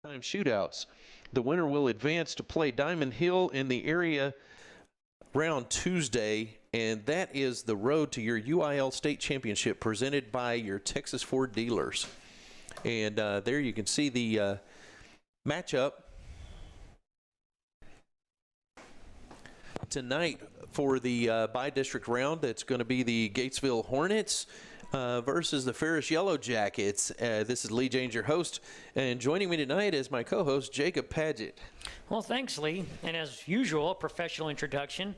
overtime shootouts. The winner will advance to play Diamond Hill in the area round Tuesday, and that is the road to your UIL state championship presented by your Texas Ford dealers. And there you can see the matchup tonight for the by-district round. That's going to be the Gatesville Hornets versus the Ferris Yellowjackets. This is Lee Jaynes, your host, and joining me tonight is my co-host, Jacob Padgett. Well, thanks, Lee. And as usual, a professional introduction.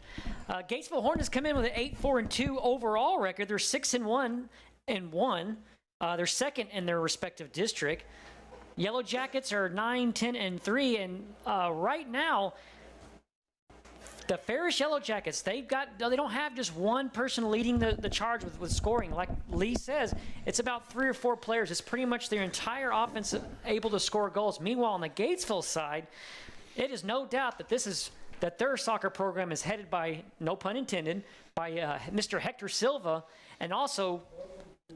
Gatesville Hornets come in with an 8-4-2 overall record. They're 6-1. They're second in their respective district. Yellowjackets are 9-10-3, and right now, the Ferris Yellowjackets, they don't have just one person leading the charge with scoring. Like Lee says, it's about 3 or 4 players. It's pretty much their entire offense able to score goals. Meanwhile, on the Gatesville side, it is no doubt that their soccer program is headed by, no pun intended, by Mr. Hector Silva, and also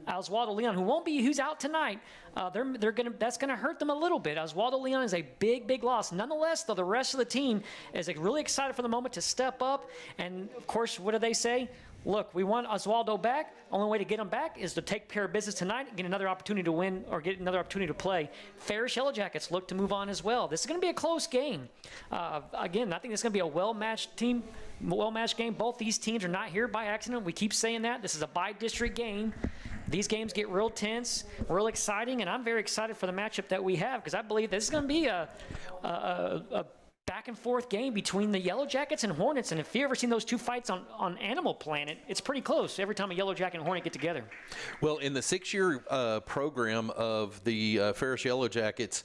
Oswaldo Leon, who's out tonight. That's gonna hurt them a little bit. Oswaldo Leon is a big loss. Nonetheless, though, the rest of the team is really excited for the moment to step up. And of course, what do they say? Look, we want Oswaldo back. Only way to get him back is to take care of business tonight and get another opportunity to win or get another opportunity to play. Ferris Yellowjackets look to move on as well. This is going to be a close game. Again, I think it's going to be a well-matched game. Both these teams are not here by accident. We keep saying that. This is a by-district game. These games get real tense, real exciting, and I'm very excited for the matchup that we have because I believe this is going to be a back-and-forth game between the Yellowjackets and Hornets, and if you've ever seen those two fights on Animal Planet, it's pretty close every time a Yellowjacket and Hornet get together. Well, in the 6-year program of the Ferris Yellowjackets,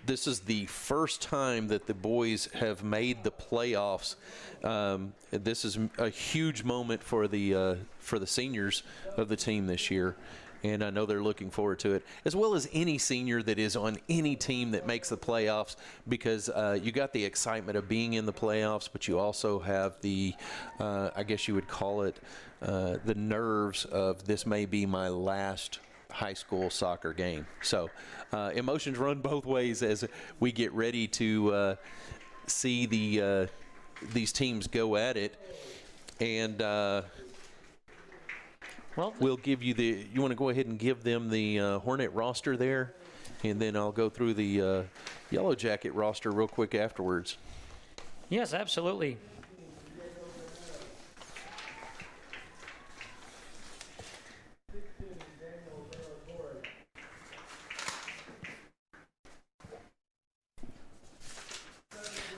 this is the first time that the boys have made the playoffs. This is a huge moment for the seniors of the team this year, and I know they're looking forward to it, as well as any senior that is on any team that makes the playoffs, because you got the excitement of being in the playoffs, but you also have the, I guess you would call it, the nerves of this may be my last high school soccer game. So emotions run both ways as we get ready to see these teams go at it. And we'll give you you want to go ahead and give them the Hornet roster there, and then I'll go through the Yellowjacket roster real quick afterwards. Yes, absolutely.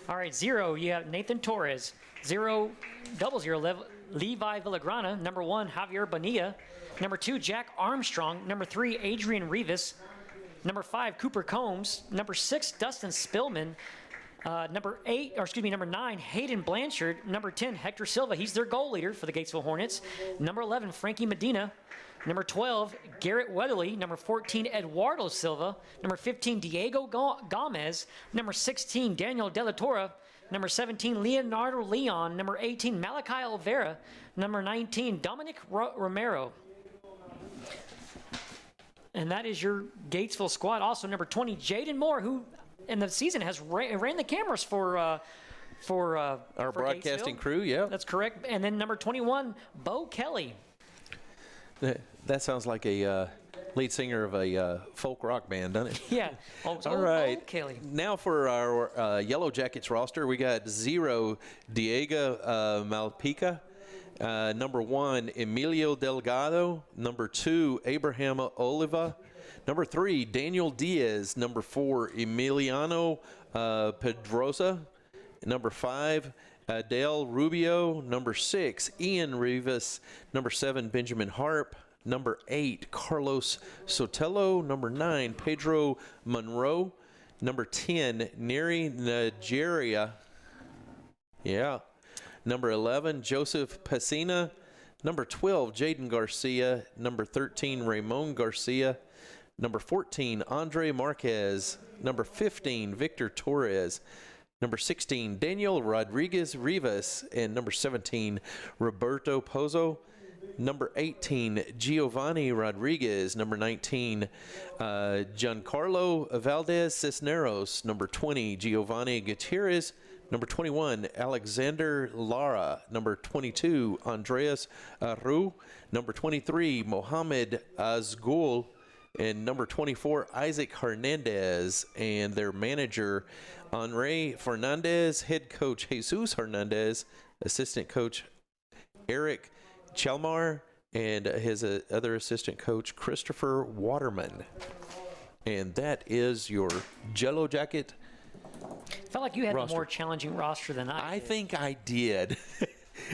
All right, 0, you have Nathan Torres. 0, 0, Levi Villagrana. Number 1, Javier Bonilla. Number 2, Jack Armstrong. Number 3, Adrian Rivas. Number 5, Cooper Combs. Number 6, Dustin Spillman. Number 9, Hayden Blanchard. Number 10, Hector Silva. He's their goal leader for the Gatesville Hornets. Number 11, Frankie Medina. Number 12, Garrett Weatherly. Number 14, Eduardo Silva. Number 15, Diego Gomez. Number 16, Daniel De La Torre. Number 17, Leonardo Leon. Number 18, Malachi Olvera. Number 19, Dominic Romero. And that is your Gatesville squad. Also, number 20, Jaden Moore, who in the season has ran the cameras for our broadcasting Gatesville crew. Yeah, that's correct. And then number 21, Bo Kelly. That sounds like a lead singer of a folk rock band, doesn't it? Yeah. All right. Kelly. Now for our Yellowjackets roster, we got 0, Diego Malpica. Number 1, Emilio Delgado. Number 2, Abraham Oliva. Number 3, Daniel Diaz. Number 4, Emiliano Pedrosa. Number 5, Adele Rubio. Number 6, Ian Rivas. Number 7, Benjamin Harp. Number 8, Carlos Sotelo. Number 9, Pedro Monroe. Number 10, Neri Nigeria. Yeah. Number 11, Joseph Pacina. Number 12, Jaden Garcia. Number 13, Ramon Garcia. Number 14, Andre Marquez. Number 15, Victor Torres. Number 16, Daniel Rodriguez Rivas. And number 17, Roberto Pozo. Number 18, Giovanni Rodriguez. Number 19, Giancarlo Valdez Cisneros. Number 20, Giovanni Gutierrez. Number 21, Alexander Lara. Number 22, Andreas Aru. Number 23, Mohamed Azgul. And number 24, Isaac Hernandez. And their manager, Henri Fernandez. Head coach, Jesus Hernandez. Assistant coach, Eric Chalmar. And his other assistant coach, Christopher Waterman. And that is your Yellowjacket. Felt like you had roster. a more challenging roster than I did. I think I did.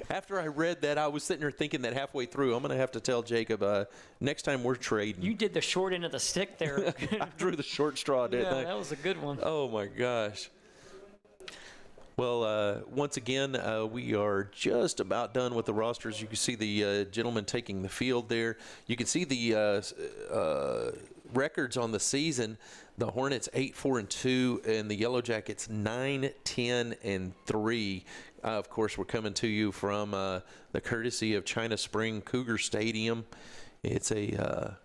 After I read that, I was sitting there thinking that halfway through, I'm going to have to tell Jacob, next time we're trading. You did the short end of the stick there. I drew the short straw, didn't I? Yeah, that was a good one. Oh, my gosh. Well, once again, we are just about done with the rosters. You can see the gentleman taking the field there. You can see the records on the season. The Hornets 8-4-2, and the Yellowjackets 9-10-3. Of course, we're coming to you from the courtesy of China Spring Cougar Stadium. It's a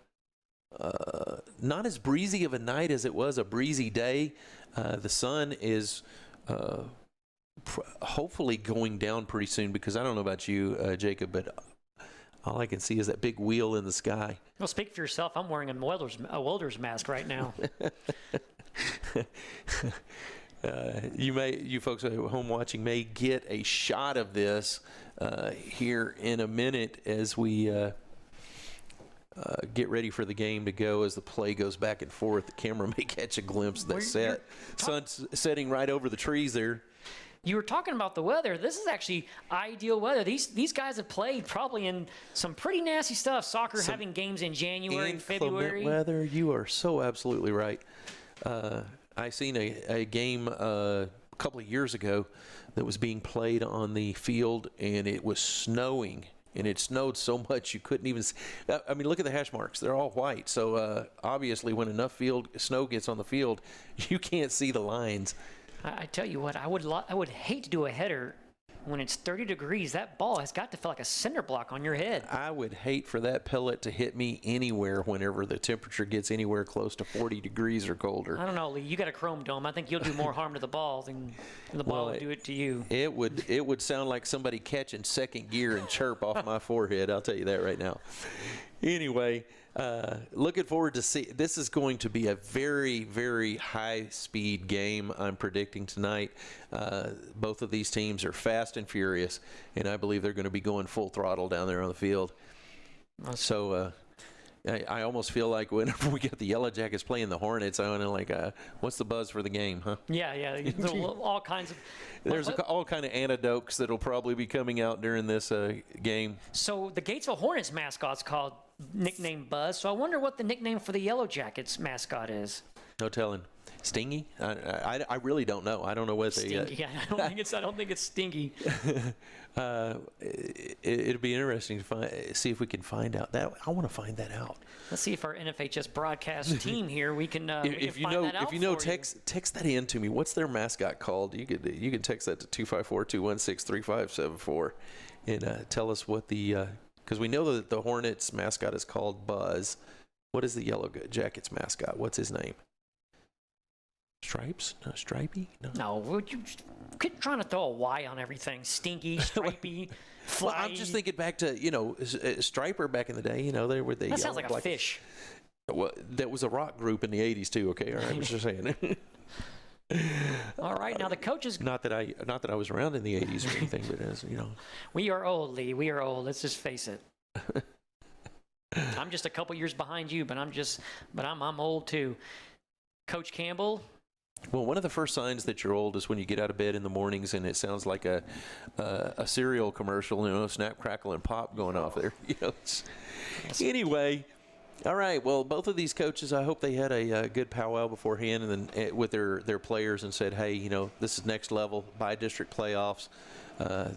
not as breezy of a night as it was a breezy day. The sun is hopefully going down pretty soon, because I don't know about you, Jacob, but all I can see is that big wheel in the sky. Well, speak for yourself. I'm wearing a welder's mask right now. You folks at home watching may get a shot of this here in a minute as we get ready for the game to go. As the play goes back and forth, the camera may catch a glimpse of that set. Sun's setting right over the trees there. You were talking about the weather. This is actually ideal weather. These guys have played probably in some pretty nasty stuff. Soccer having games in January and February. Weather. You are so absolutely right. I seen a game a couple of years ago that was being played on the field, and it was snowing. And it snowed so much you couldn't even see. I mean, look at the hash marks. They're all white. So obviously when enough snow gets on the field, you can't see the lines. I tell you what, I would hate to do a header when it's 30 degrees. That ball has got to feel like a cinder block on your head. I would hate for that pellet to hit me anywhere whenever the temperature gets anywhere close to 40 degrees or colder. I don't know, Lee. You got a chrome dome. I think you'll do more harm to the ball than the ball will do it to you. It would sound like somebody catching second gear and chirp off my forehead. I'll tell you that right now. Anyway, looking forward to see. This is going to be a very, very high-speed game, I'm predicting tonight. Both of these teams are fast and furious, and I believe they're going to be going full throttle down there on the field. So I almost feel like whenever we get the Yellowjackets playing the Hornets, I want to like, what's the buzz for the game, huh? Yeah. All kinds of. There's all kind of anecdotes that'll probably be coming out during this game. So the Gatesville Hornets mascot's nicknamed Buzz. So I wonder what the nickname for the Yellowjackets mascot is. No telling. Stingy? I really don't know. I don't know what they. Stingy. Yeah, I don't think it's stingy. It'd be interesting to see if we can find out that. I want to find that out. Let's see if our NFHS broadcast team here we can find that out. If you know, text that in to me. What's their mascot called? You can text that to 254-216-3574 and tell us what the because we know that the Hornets mascot is called Buzz. What is the Yellowjackets mascot? What's his name? Stripes? No, Stripey? No. Would you quit trying to throw a Y on everything? Stinky, Stripey, Fly. Well, I'm just thinking back to, Striper back in the day. They were the. That sounds like a fish. Well, that was a rock group in the 80s too. Okay, all right, I was just saying. All right, now the coaches. Not that I was around in the 80s or anything, but as we are old, Lee. We are old. Let's just face it. I'm just a couple years behind you, but I'm old too. Coach Campbell. Well, one of the first signs that you're old is when you get out of bed in the mornings and it sounds like a cereal commercial, snap, crackle, and pop going off there. Anyway, all right. Well, both of these coaches, I hope they had a good powwow beforehand and then with their players and said, hey, this is next level, by-district playoffs.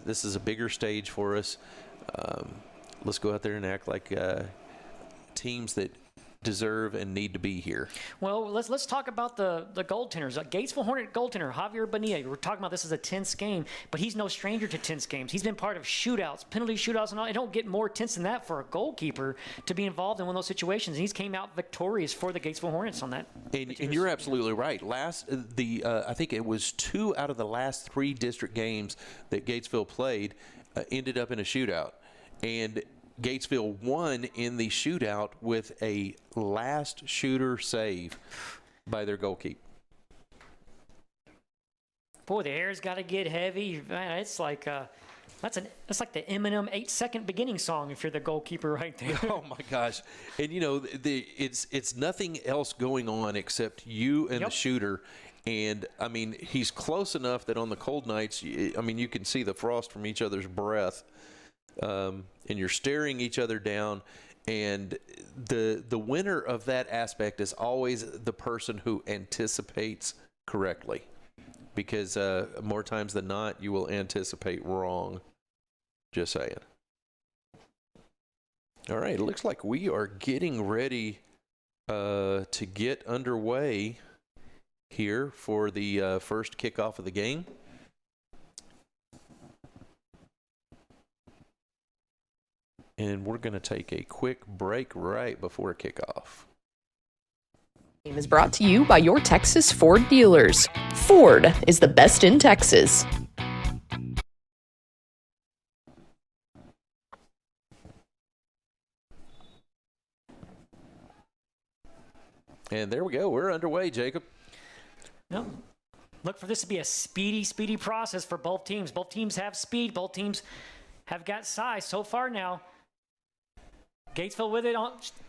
This is a bigger stage for us. Let's go out there and act like teams that deserve and need to be here. Well, let's talk about the goaltenders. Gatesville Hornet goaltender Javier Bonilla. We're talking about this as a tense game, but he's no stranger to tense games. He's been part of shootouts, penalty shootouts, and all. It don't get more tense than that for a goalkeeper to be involved in one of those situations. And he's came out victorious for the Gatesville Hornets on that. And you're absolutely right. I think it was 2 out of the last 3 district games that Gatesville played ended up in a shootout, and Gatesville won in the shootout with a last shooter save by their goalkeeper. Boy, the air's got to get heavy. Man, it's like that's like the Eminem 8-second beginning song if you're the goalkeeper right there. Oh my gosh! And it's nothing else going on except you and the shooter. And I mean, he's close enough that on the cold nights, you can see the frost from each other's breath. And you're staring each other down, and the winner of that aspect is always the person who anticipates correctly, because more times than not you will anticipate wrong. Just saying. All right, it looks like we are getting ready to get underway here for the first kickoff of the game. And we're going to take a quick break right before kickoff. Game is brought to you by your Texas Ford dealers. Ford is the best in Texas. And there we go. We're underway, Jacob. No. Look for this to be a speedy process for both teams. Both teams have speed. Both teams have got size so far now. Gatesville with it,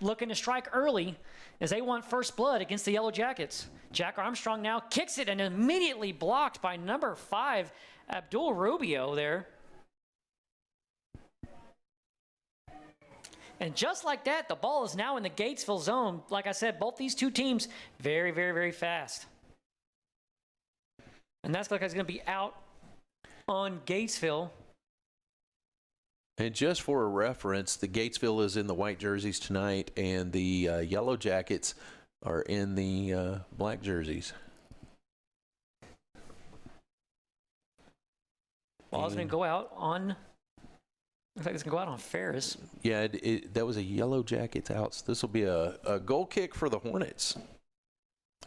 looking to strike early as they want first blood against the Yellow Jackets. Jack Armstrong now kicks it and immediately blocked by number 5, Abdul Rubio there. And just like that, the ball is now in the Gatesville zone. Like I said, both these two teams very fast. And that's like it's going to be out on Gatesville. And just for a reference, the Gatesville is in the white jerseys tonight, and the Yellow Jackets are in the black jerseys. Ball is going to go out on. Looks like it's going to go out on Ferris. Yeah, that was a Yellow Jackets out. So this will be a goal kick for the Hornets.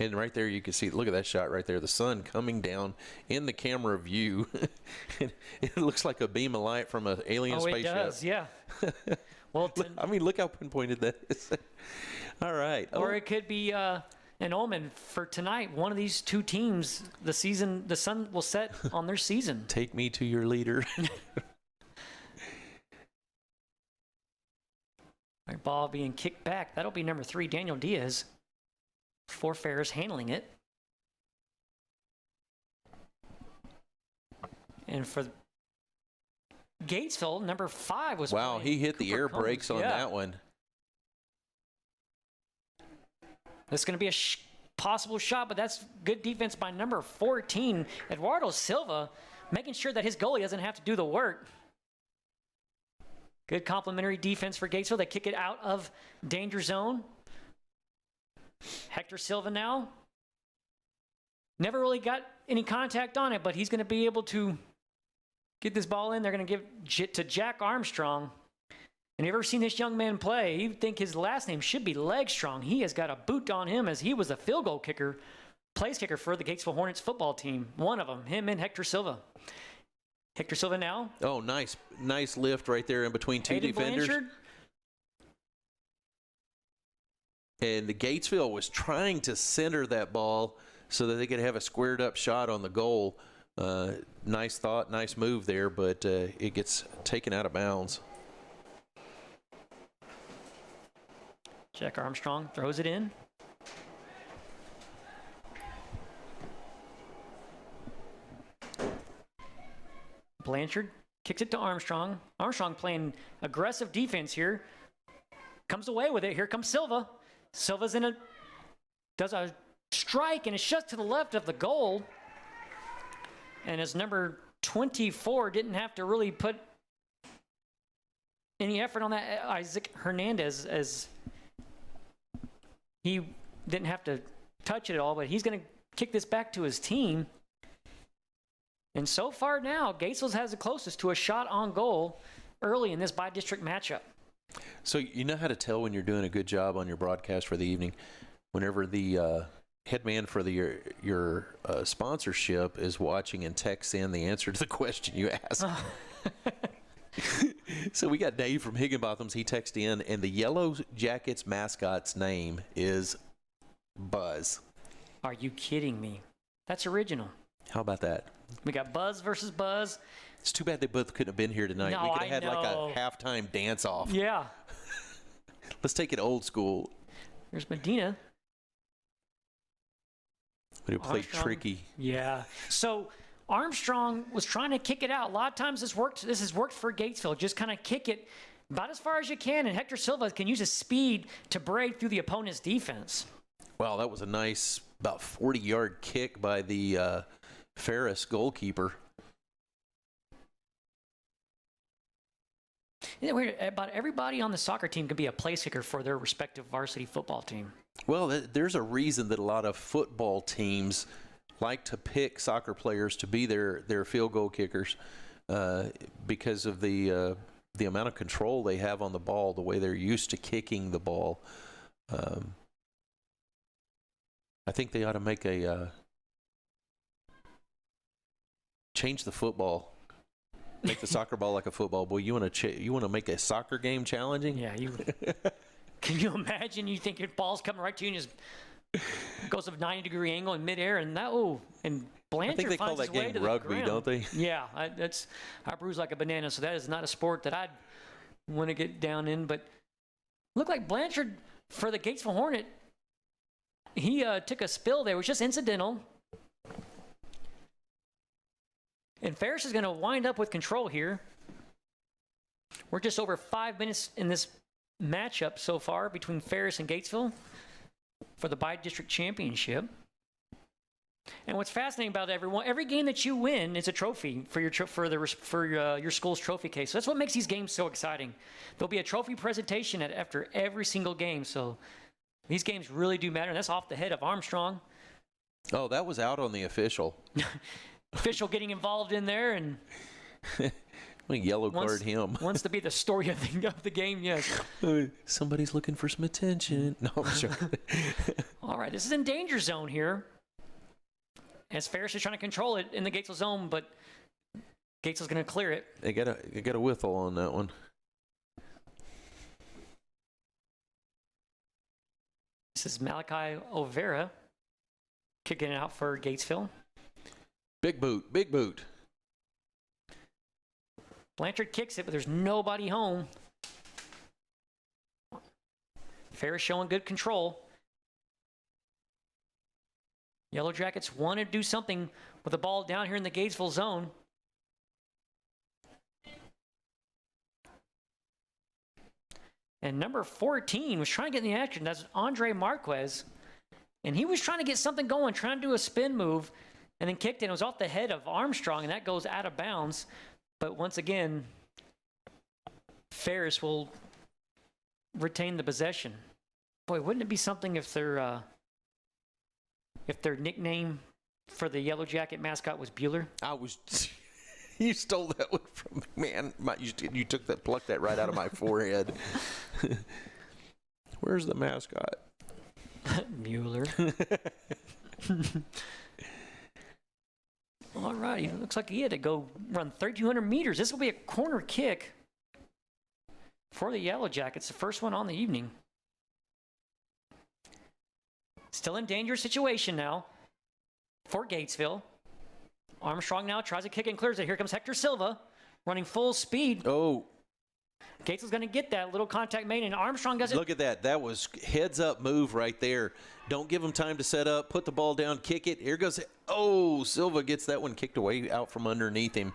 And right there you can see, look at that shot right there. The sun coming down in the camera view. It looks like a beam of light from an alien spaceship. Oh, it does, yeah. Well, look how pinpointed that is. All right. Or it could be an omen for tonight. One of these two teams, the sun will set on their season. Take me to your leader. Right, ball being kicked back. That'll be number 3, Daniel Diaz. For Ferris handling it. And for Gatesville, number 5 was. Wow, he hit the air brakes on that one. This is going to be a possible shot, but that's good defense by number 14, Eduardo Silva, making sure that his goalie doesn't have to do the work. Good complimentary defense for Gatesville. They kick it out of danger zone. Hector Silva now. Never really got any contact on it, but he's going to be able to get this ball in. They're going to give it to Jack Armstrong. And you ever seen this young man play? You'd think his last name should be Legstrong. He has got a boot on him as he was a field goal kicker, place kicker for the Gatesville Hornets football team. One of them, him and Hector Silva. Hector Silva now. Oh, nice lift right there in between two defenders. Blanchard. And the Gatesville was trying to center that ball so that they could have a squared up shot on the goal. Nice thought, nice move there, but it gets taken out of bounds. Jack Armstrong throws it in. Blanchard kicks it to Armstrong. Armstrong playing aggressive defense here. Comes away with it. Here comes Silva. Silva's does a strike, and it's just to the left of the goal. And as number 24 didn't have to really put any effort on that, Isaac Hernandez, as he didn't have to touch it at all, but he's going to kick this back to his team. And so far now, Gatesville has the closest to a shot on goal early in this by-district matchup. So you know how to tell when you're doing a good job on your broadcast for the evening? Whenever the head man for your sponsorship is watching and texts in the answer to the question you asked. So we got Dave from Higginbotham's. He texted in, and the Yellow Jackets mascot's name is Buzz. Are you kidding me? That's original. How about that? We got Buzz versus Buzz. It's too bad they both couldn't have been here tonight. No, We could have had like a halftime dance-off. Yeah. Let's take it old school. There's Medina. But it played tricky. Yeah. So Armstrong was trying to kick it out. A lot of times this has worked for Gatesville. Just kind of kick it about as far as you can, and Hector Silva can use his speed to break through the opponent's defense. Wow, that was a nice about 40-yard kick by the Ferris goalkeeper. Isn't it weird? About everybody on the soccer team could be a place kicker for their respective varsity football team. Well, there's a reason that a lot of football teams like to pick soccer players to be their field goal kickers because of the amount of control they have on the ball, the way they're used to kicking the ball. I think they ought to make change the football. Make the soccer ball like a football. Boy, you want to make a soccer game challenging? Yeah, you. Can you imagine? You think your ball's coming right to you and just goes at a 90-degree angle in midair, and Blanchard I think they call finds that his way game to the rugby, ground. don't they? Yeah, I bruise like a banana, so that is not a sport that I'd want to get down in. But looked like Blanchard for the Gatesville Hornet. He took a spill there. It was just incidental. And Ferris is going to wind up with control here. We're just over 5 minutes in this matchup so far between Ferris and Gatesville for the by-district championship. And what's fascinating about every game that you win is a trophy for your school's trophy case. So that's what makes these games so exciting. There'll be a trophy presentation after every single game. So these games really do matter. And that's off the head of Armstrong. Oh, that was out on the official. Official getting involved in there and yellow card him. Wants to be the story of the game, yes. Somebody's looking for some attention. No, I'm sure. All right, this is in danger zone here. As Ferris is trying to control it in the Gatesville zone, but Gatesville's going to clear it. They got a whistle on that one. This is Malachi Overa kicking it out for Gatesville. Big boot, big boot. Blanchard kicks it, but there's nobody home. Ferris showing good control. Yellow Jackets want to do something with the ball down here in the Gatesville zone. And number 14 was trying to get in the action. That's Andre Marquez. And he was trying to get something going, trying to do a spin move, and then kicked it. It was off the head of Armstrong, and that goes out of bounds. But once again, Ferris will retain the possession. Boy, wouldn't it be something if their nickname for the Yellow Jacket mascot was Bueller? You stole that one from me, man. You plucked that right out of my forehead. Where's the mascot? Bueller. All right, looks like he had to go run 3,200 meters. This will be a corner kick for the Yellow Jackets, the first one on the evening. Still in dangerous situation now for Gatesville. Armstrong now tries to kick and clears it. Here comes Hector Silva running full speed. Oh. Gatesville's going to get that little contact made, and Armstrong does it. Look at that. That was heads-up move right there. Don't give him time to set up. Put the ball down, kick it. Here goes. Oh, Silva gets that one kicked away out from underneath him.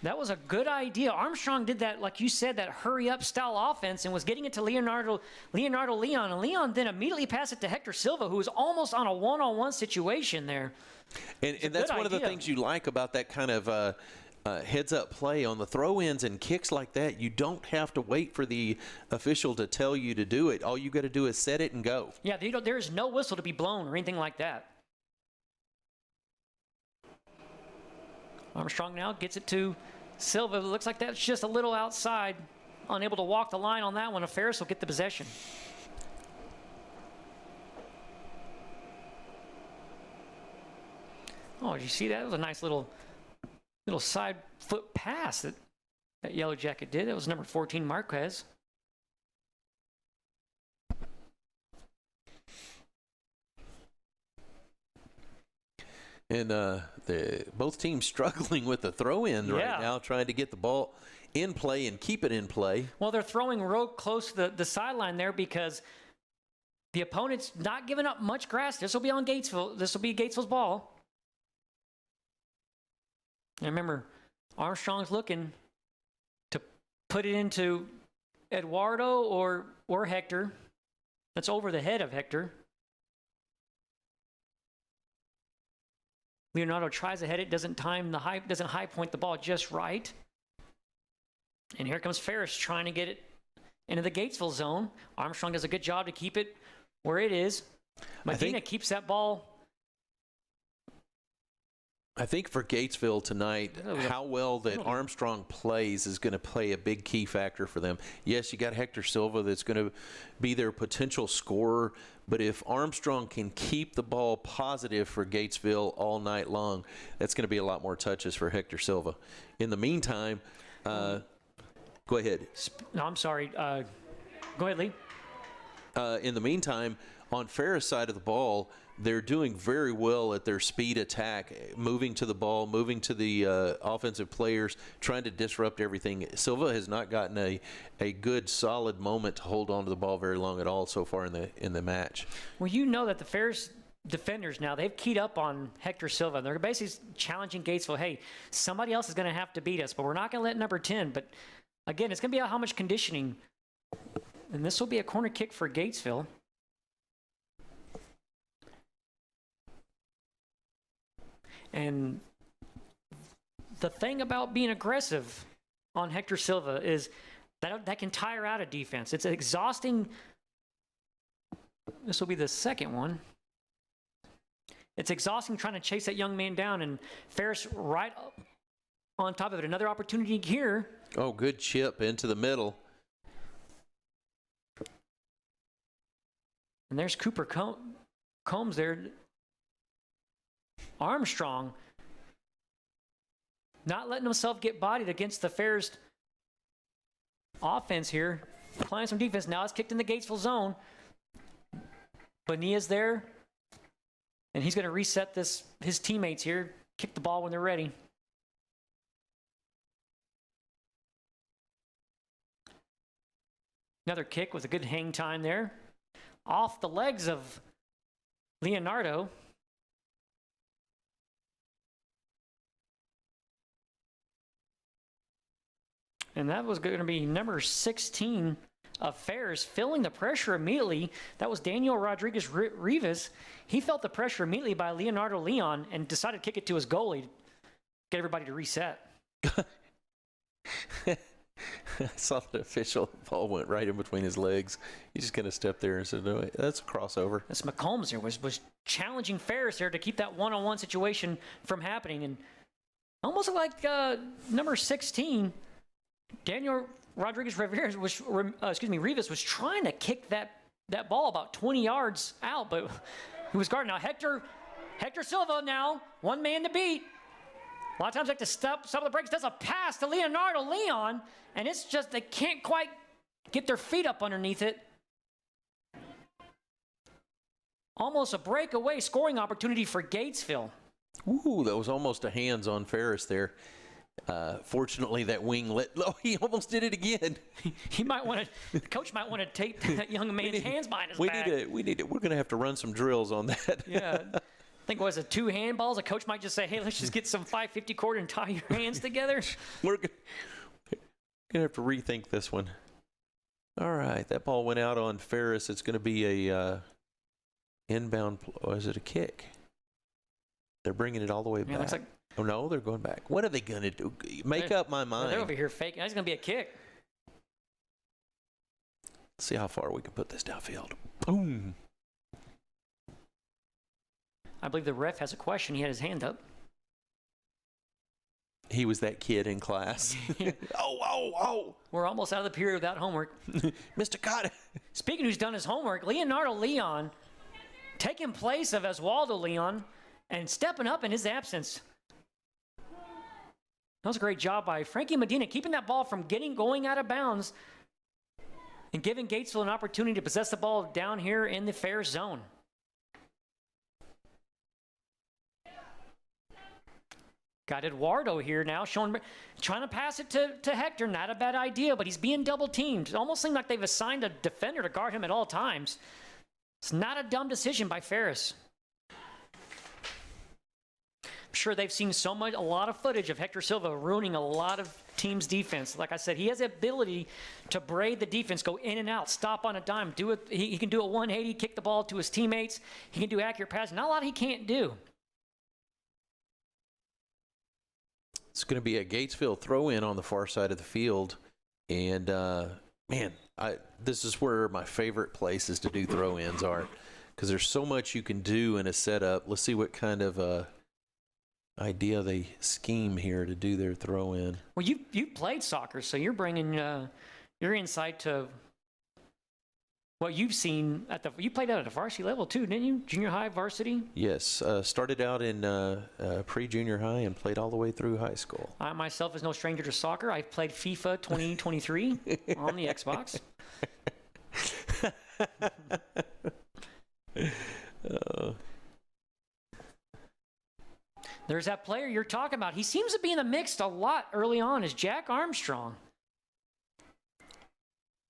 That was a good idea. Armstrong did that, like you said, that hurry-up style offense and was getting it to Leonardo Leon. And Leon then immediately passed it to Hector Silva, who was almost on a one-on-one situation there. And that's one of the things you like about that kind of heads-up play on the throw-ins and kicks like that. You don't have to wait for the official to tell you to do it. All you got to do is set it and go. Yeah, there's no whistle to be blown or anything like that. Armstrong now gets it to Silva. It looks like that's just a little outside. Unable to walk the line on that one. Ferris will get the possession. Oh, did you see that? It was a nice little side foot pass that Yellowjacket did. That was number 14, Marquez. And both teams struggling with the throw-in right now, trying to get the ball in play and keep it in play. Well, they're throwing real close to the sideline there because the opponent's not giving up much grass. This will be on Gatesville. This will be Gatesville's ball. And remember, Armstrong's looking to put it into Eduardo or Hector. That's over the head of Hector. Leonardo tries to head it, doesn't high point the ball just right. And here comes Ferris trying to get it into the Gatesville zone. Armstrong does a good job to keep it where it is. Medina keeps that ball. I think for Gatesville tonight, how well that Armstrong plays is going to play a big key factor for them. Yes, you got Hector Silva that's going to be their potential scorer, but if Armstrong can keep the ball positive for Gatesville all night long, that's going to be a lot more touches for Hector Silva. In the meantime, go ahead. No, I'm sorry. Go ahead, Lee. In the meantime, on Ferris' side of the ball, they're doing very well at their speed attack, moving to the ball, moving to the offensive players, trying to disrupt everything. Silva has not gotten a good, solid moment to hold on to the ball very long at all so far in the match. Well, you know that the Ferris defenders now, they've keyed up on Hector Silva. They're basically challenging Gatesville, hey, somebody else is going to have to beat us, but we're not going to let number 10. But, again, it's going to be how much conditioning. And this will be a corner kick for Gatesville. And the thing about being aggressive on Hector Silva is that can tire out a defense. It's exhausting. This will be the second one. It's exhausting trying to chase that young man down, and Ferris right up on top of it. Another opportunity here. Oh, good chip into the middle. And there's Cooper Combs there. Armstrong not letting himself get bodied against the Ferris offense here. Playing some defense. Now it's kicked in the Gatesville zone. Bonilla's there. And he's going to reset his teammates here. Kick the ball when they're ready. Another kick with a good hang time there. Off the legs of Leonardo. And that was going to be number 16 of Ferris, feeling the pressure immediately. That was Daniel Rodriguez Rivas. He felt the pressure immediately by Leonardo Leon and decided to kick it to his goalie, get everybody to reset. I saw the official ball went right in between his legs. He's just going to step there and said, no, that's a crossover. That's McCombs there was challenging Ferris there to keep that one-on-one situation from happening. And almost like number 16, Daniel Rodriguez Rivas was trying to kick that ball about 20 yards out, but he was guarding. Now Hector Silva now, one man to beat. A lot of times they have to stop the breaks. Does a pass to Leonardo Leon, and it's just they can't quite get their feet up underneath it. Almost a breakaway scoring opportunity for Gatesville. Ooh, that was almost a hands on Ferris there. Fortunately, that wing he almost did it again. The coach might want to tape that young man's hands behind his back. We're going to have to run some drills on that. Yeah. I think it was 2 handballs. A coach might just say, hey, let's just get some 550 cord and tie your hands together. We're going to have to rethink this one. All right. That ball went out on Ferris. It's going to be a inbound. Or is it a kick? They're bringing it all the way back. Looks like Oh, no, they're going back. What are they going to do? Make up my mind. They're over here faking. That's going to be a kick. Let's see how far we can put this downfield. Boom. I believe the ref has a question. He had his hand up. He was that kid in class. Oh. We're almost out of the period without homework. Mr. Cotter. Speaking who's done his homework, Leonardo Leon taking place of Oswaldo Leon and stepping up in his absence. That was a great job by Frankie Medina, keeping that ball from going out of bounds and giving Gatesville an opportunity to possess the ball down here in the Ferris zone. Got Eduardo here now, trying to pass it to Hector. Not a bad idea, but he's being double teamed. It almost seemed like they've assigned a defender to guard him at all times. It's not a dumb decision by Ferris. I'm sure they've seen a lot of footage of Hector Silva ruining a lot of teams' defense. Like I said, he has the ability to braid the defense, go in and out, stop on a dime, do it. He can do a 180, kick the ball to his teammates. He can do accurate passing. Not a lot he can't do. It's going to be a Gatesville throw-in on the far side of the field. And, man, this is where my favorite places to do throw-ins are, because there's so much you can do in a setup. Let's see what kind of idea they scheme here to do their throw-in. Well, you've played soccer, so you're bringing your insight to what you've seen you played out at a varsity level too, didn't you? Junior high, varsity? Yes. Started out in pre-junior high and played all the way through high school. I myself is no stranger to soccer. I've played FIFA 2023 on the Xbox. There's that player you're talking about. He seems to be in the mix a lot early on, is Jack Armstrong.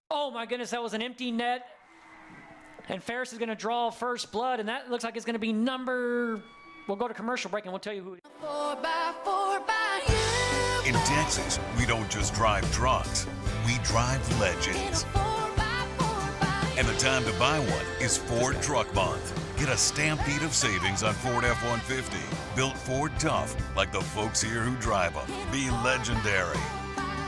Oh my goodness, that was an empty net. And Ferris is going to draw first blood, and that looks like it's going to be we'll go to commercial break and we'll tell you who. 4x4 by you. In Texas, we don't just drive trucks, we drive legends. 4x4 by And the time to buy one is Ford Truck Month. Get a stampede of savings on Ford F-150. Built Ford tough, like the folks here who drive them. Be legendary.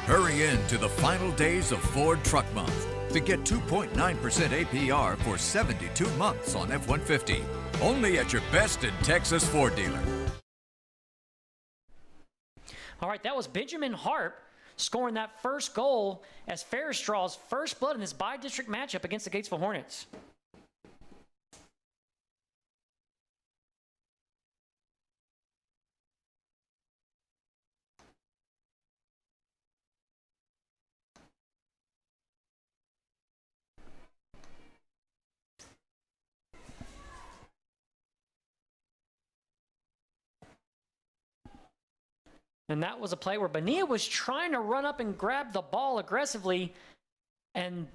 Hurry in to the final days of Ford Truck Month to get 2.9% APR for 72 months on F-150. Only at your best in Texas Ford dealer. All right, that was Benjamin Harp scoring that first goal as Ferris draws first blood in this bi-district matchup against the Gatesville Hornets. And that was a play where Bonilla was trying to run up and grab the ball aggressively, and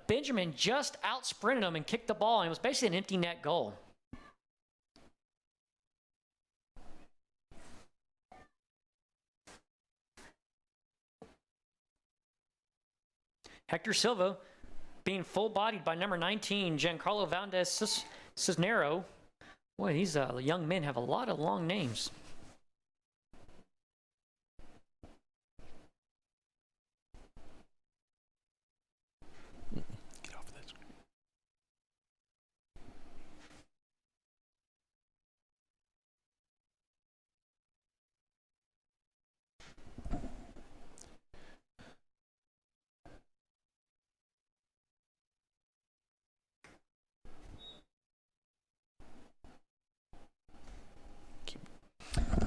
Benjamin just out-sprinted him and kicked the ball, and it was basically an empty net goal. Hector Silva being full-bodied by number 19, Giancarlo Valdez Cisnero. Boy, these young men have a lot of long names.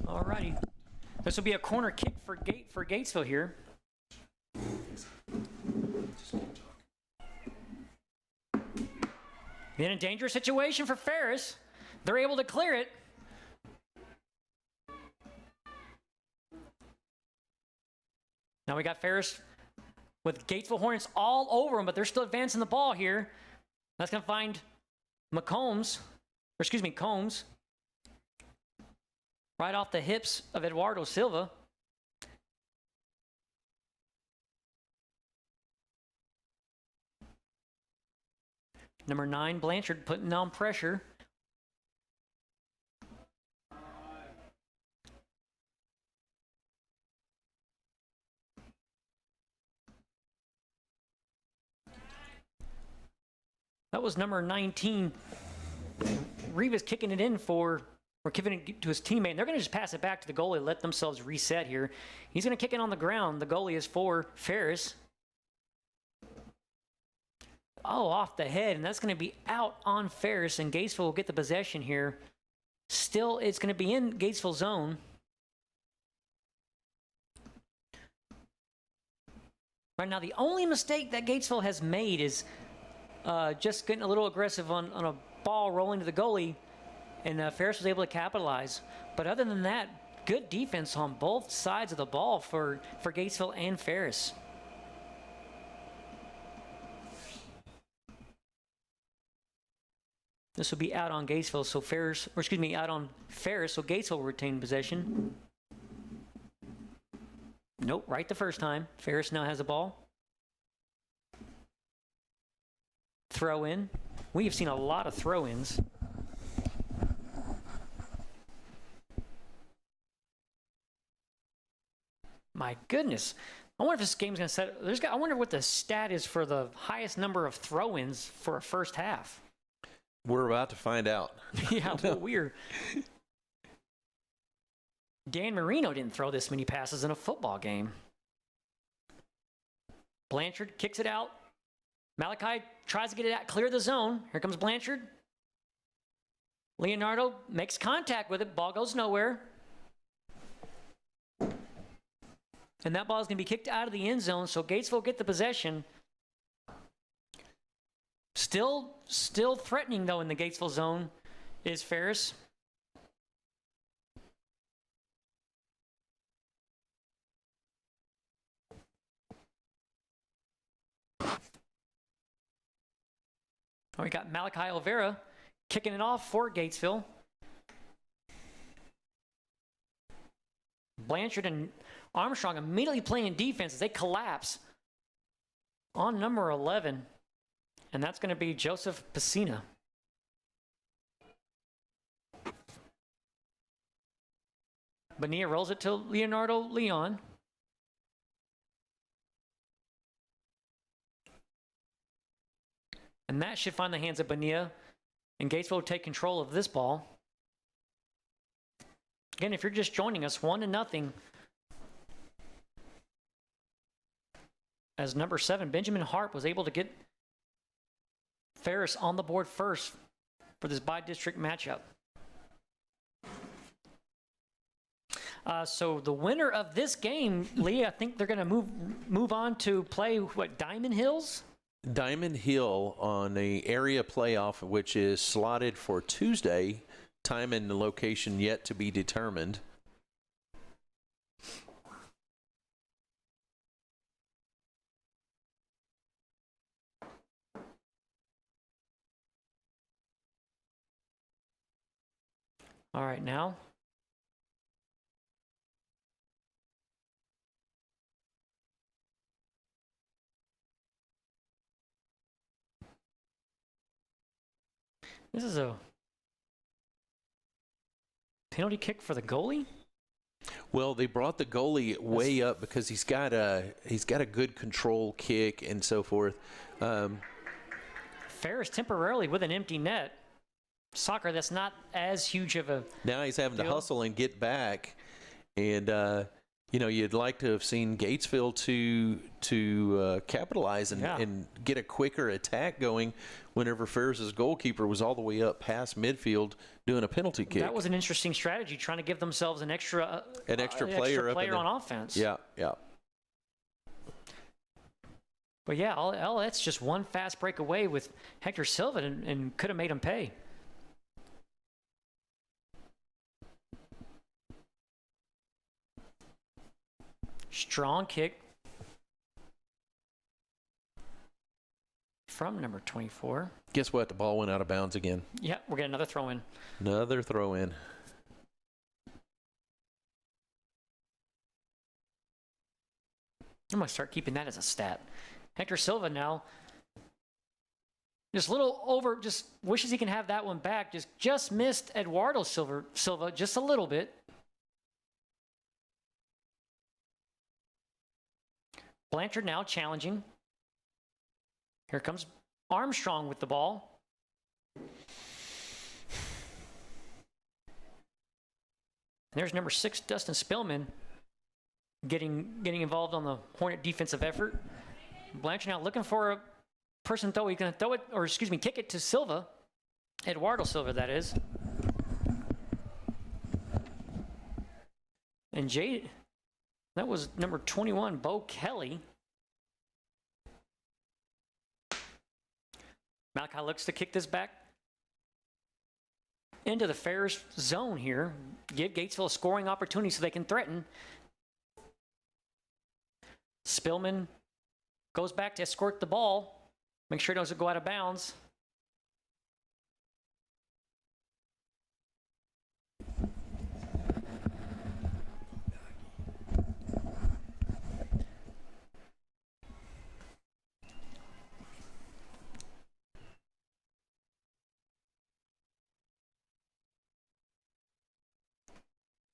Alrighty. This will be a corner kick for Gatesville here. In a dangerous situation for Ferris. They're able to clear it. Now we got Ferris with Gatesville Hornets all over him, but they're still advancing the ball here. That's going to find Combs. Right off the hips of Eduardo Silva. Number 9, Blanchard, putting on pressure. That was number 19. Rivas kicking it in or giving it to his teammate. And they're going to just pass it back to the goalie, let themselves reset here. He's going to kick it on the ground. The goalie is for Ferris. Oh, off the head, and that's going to be out on Ferris, and Gatesville will get the possession here. Still, it's going to be in Gatesville zone. Right now, the only mistake that Gatesville has made is just getting a little aggressive on a ball rolling to the goalie, and Ferris was able to capitalize. But other than that, good defense on both sides of the ball for Gatesville and Ferris. This will be out on Gatesville, so out on Ferris, so Gatesville will retain possession. Nope, right the first time. Ferris now has the ball. Throw in. We have seen a lot of throw-ins. My goodness. I wonder if this game's going to set... I wonder what the stat is for the highest number of throw-ins for a first half. We're about to find out. Yeah, well, we're... Dan Marino didn't throw this many passes in a football game. Blanchard kicks it out. Malachi tries to get it out, clear the zone. Here comes Blanchard. Leonardo makes contact with it. Ball goes nowhere. And that ball is going to be kicked out of the end zone, so Gatesville will get the possession. Still threatening, though, in the Gatesville zone is Ferris. We got Malachi Olvera kicking it off for Gatesville. Blanchard and Armstrong immediately playing defense as they collapse on number 11. And that's going to be Joseph Pacina. Bonilla rolls it to Leonardo Leon. And that should find the hands of Bonilla. And Gatesville will take control of this ball. Again, if you're just joining us, 1-0. As number 7, Benjamin Hart, was able to get Ferris on the board first for this by-district matchup. So the winner of this game, Lee, I think they're going to move on to play, Diamond Hills? Diamond Hill on the area playoff, which is slotted for Tuesday. Time and location yet to be determined. All right, now. This is a penalty kick for the goalie? Well, they brought the goalie way up because he's got a good control kick and so forth. Ferris temporarily with an empty net. Soccer, that's not as huge of a now he's having deal. to hustle and get back, and you'd like to have seen Gatesville to capitalize and get a quicker attack going whenever Ferris's goalkeeper was all the way up past midfield doing a penalty kick. That was an interesting strategy, trying to give themselves an extra player on offense. Yeah. But yeah, that's just one fast break away with Hector Silva and could have made him pay. Strong kick from number 24. Guess what? The ball went out of bounds again. Yeah, we're getting another throw in. Another throw in. I'm going to start keeping that as a stat. Hector Silva now. Just a little over, just wishes he can have that one back. Just missed Eduardo Silva just a little bit. Blanchard now challenging. Here comes Armstrong with the ball. There's number 6, Dustin Spillman, getting involved on the Hornet defensive effort. Blanchard now looking for a person throw. He's going to throw it, or excuse me, kick it to Silva. Eduardo Silva, that is. And that was number 21, Bo Kelly. Malachi looks to kick this back into the Ferris zone here. Give Gatesville a scoring opportunity so they can threaten. Spillman goes back to escort the ball. Make sure it doesn't go out of bounds.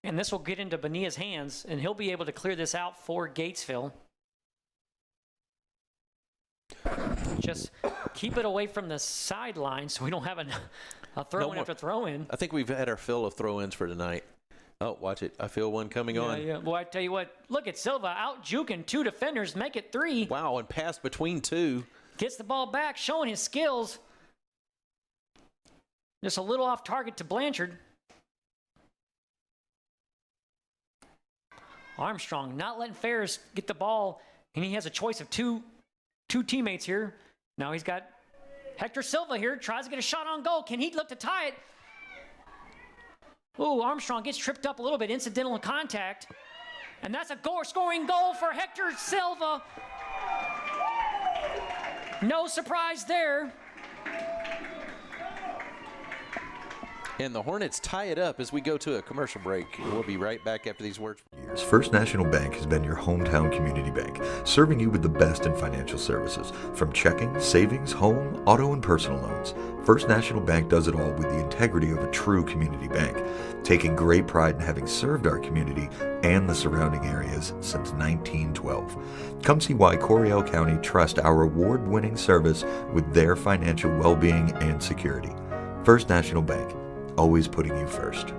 And this will get into Bonilla's hands, and he'll be able to clear this out for Gatesville. Just keep it away from the sideline so we don't have a throw-in after throw-in. I think we've had our fill of throw-ins for tonight. Oh, watch it. I feel one coming on. Yeah. Well, I tell you what, look at Silva out juking 2 defenders, make it 3. Wow, and pass between 2. Gets the ball back, showing his skills. Just a little off target to Blanchard. Armstrong not letting Ferris get the ball, and he has a choice of two teammates here. Now he's got Hector Silva here, tries to get a shot on goal. Can he look to tie it? Ooh, Armstrong gets tripped up a little bit, incidental contact. And that's a scoring goal for Hector Silva. No surprise there. And the Hornets tie it up as we go to a commercial break. We'll be right back after these words. First National Bank has been your hometown community bank, serving you with the best in financial services. From checking, savings, home, auto, and personal loans, First National Bank does it all with the integrity of a true community bank, taking great pride in having served our community and the surrounding areas since 1912. Come see why Coryell County trusts our award-winning service with their financial well-being and security. First National Bank, always putting you first.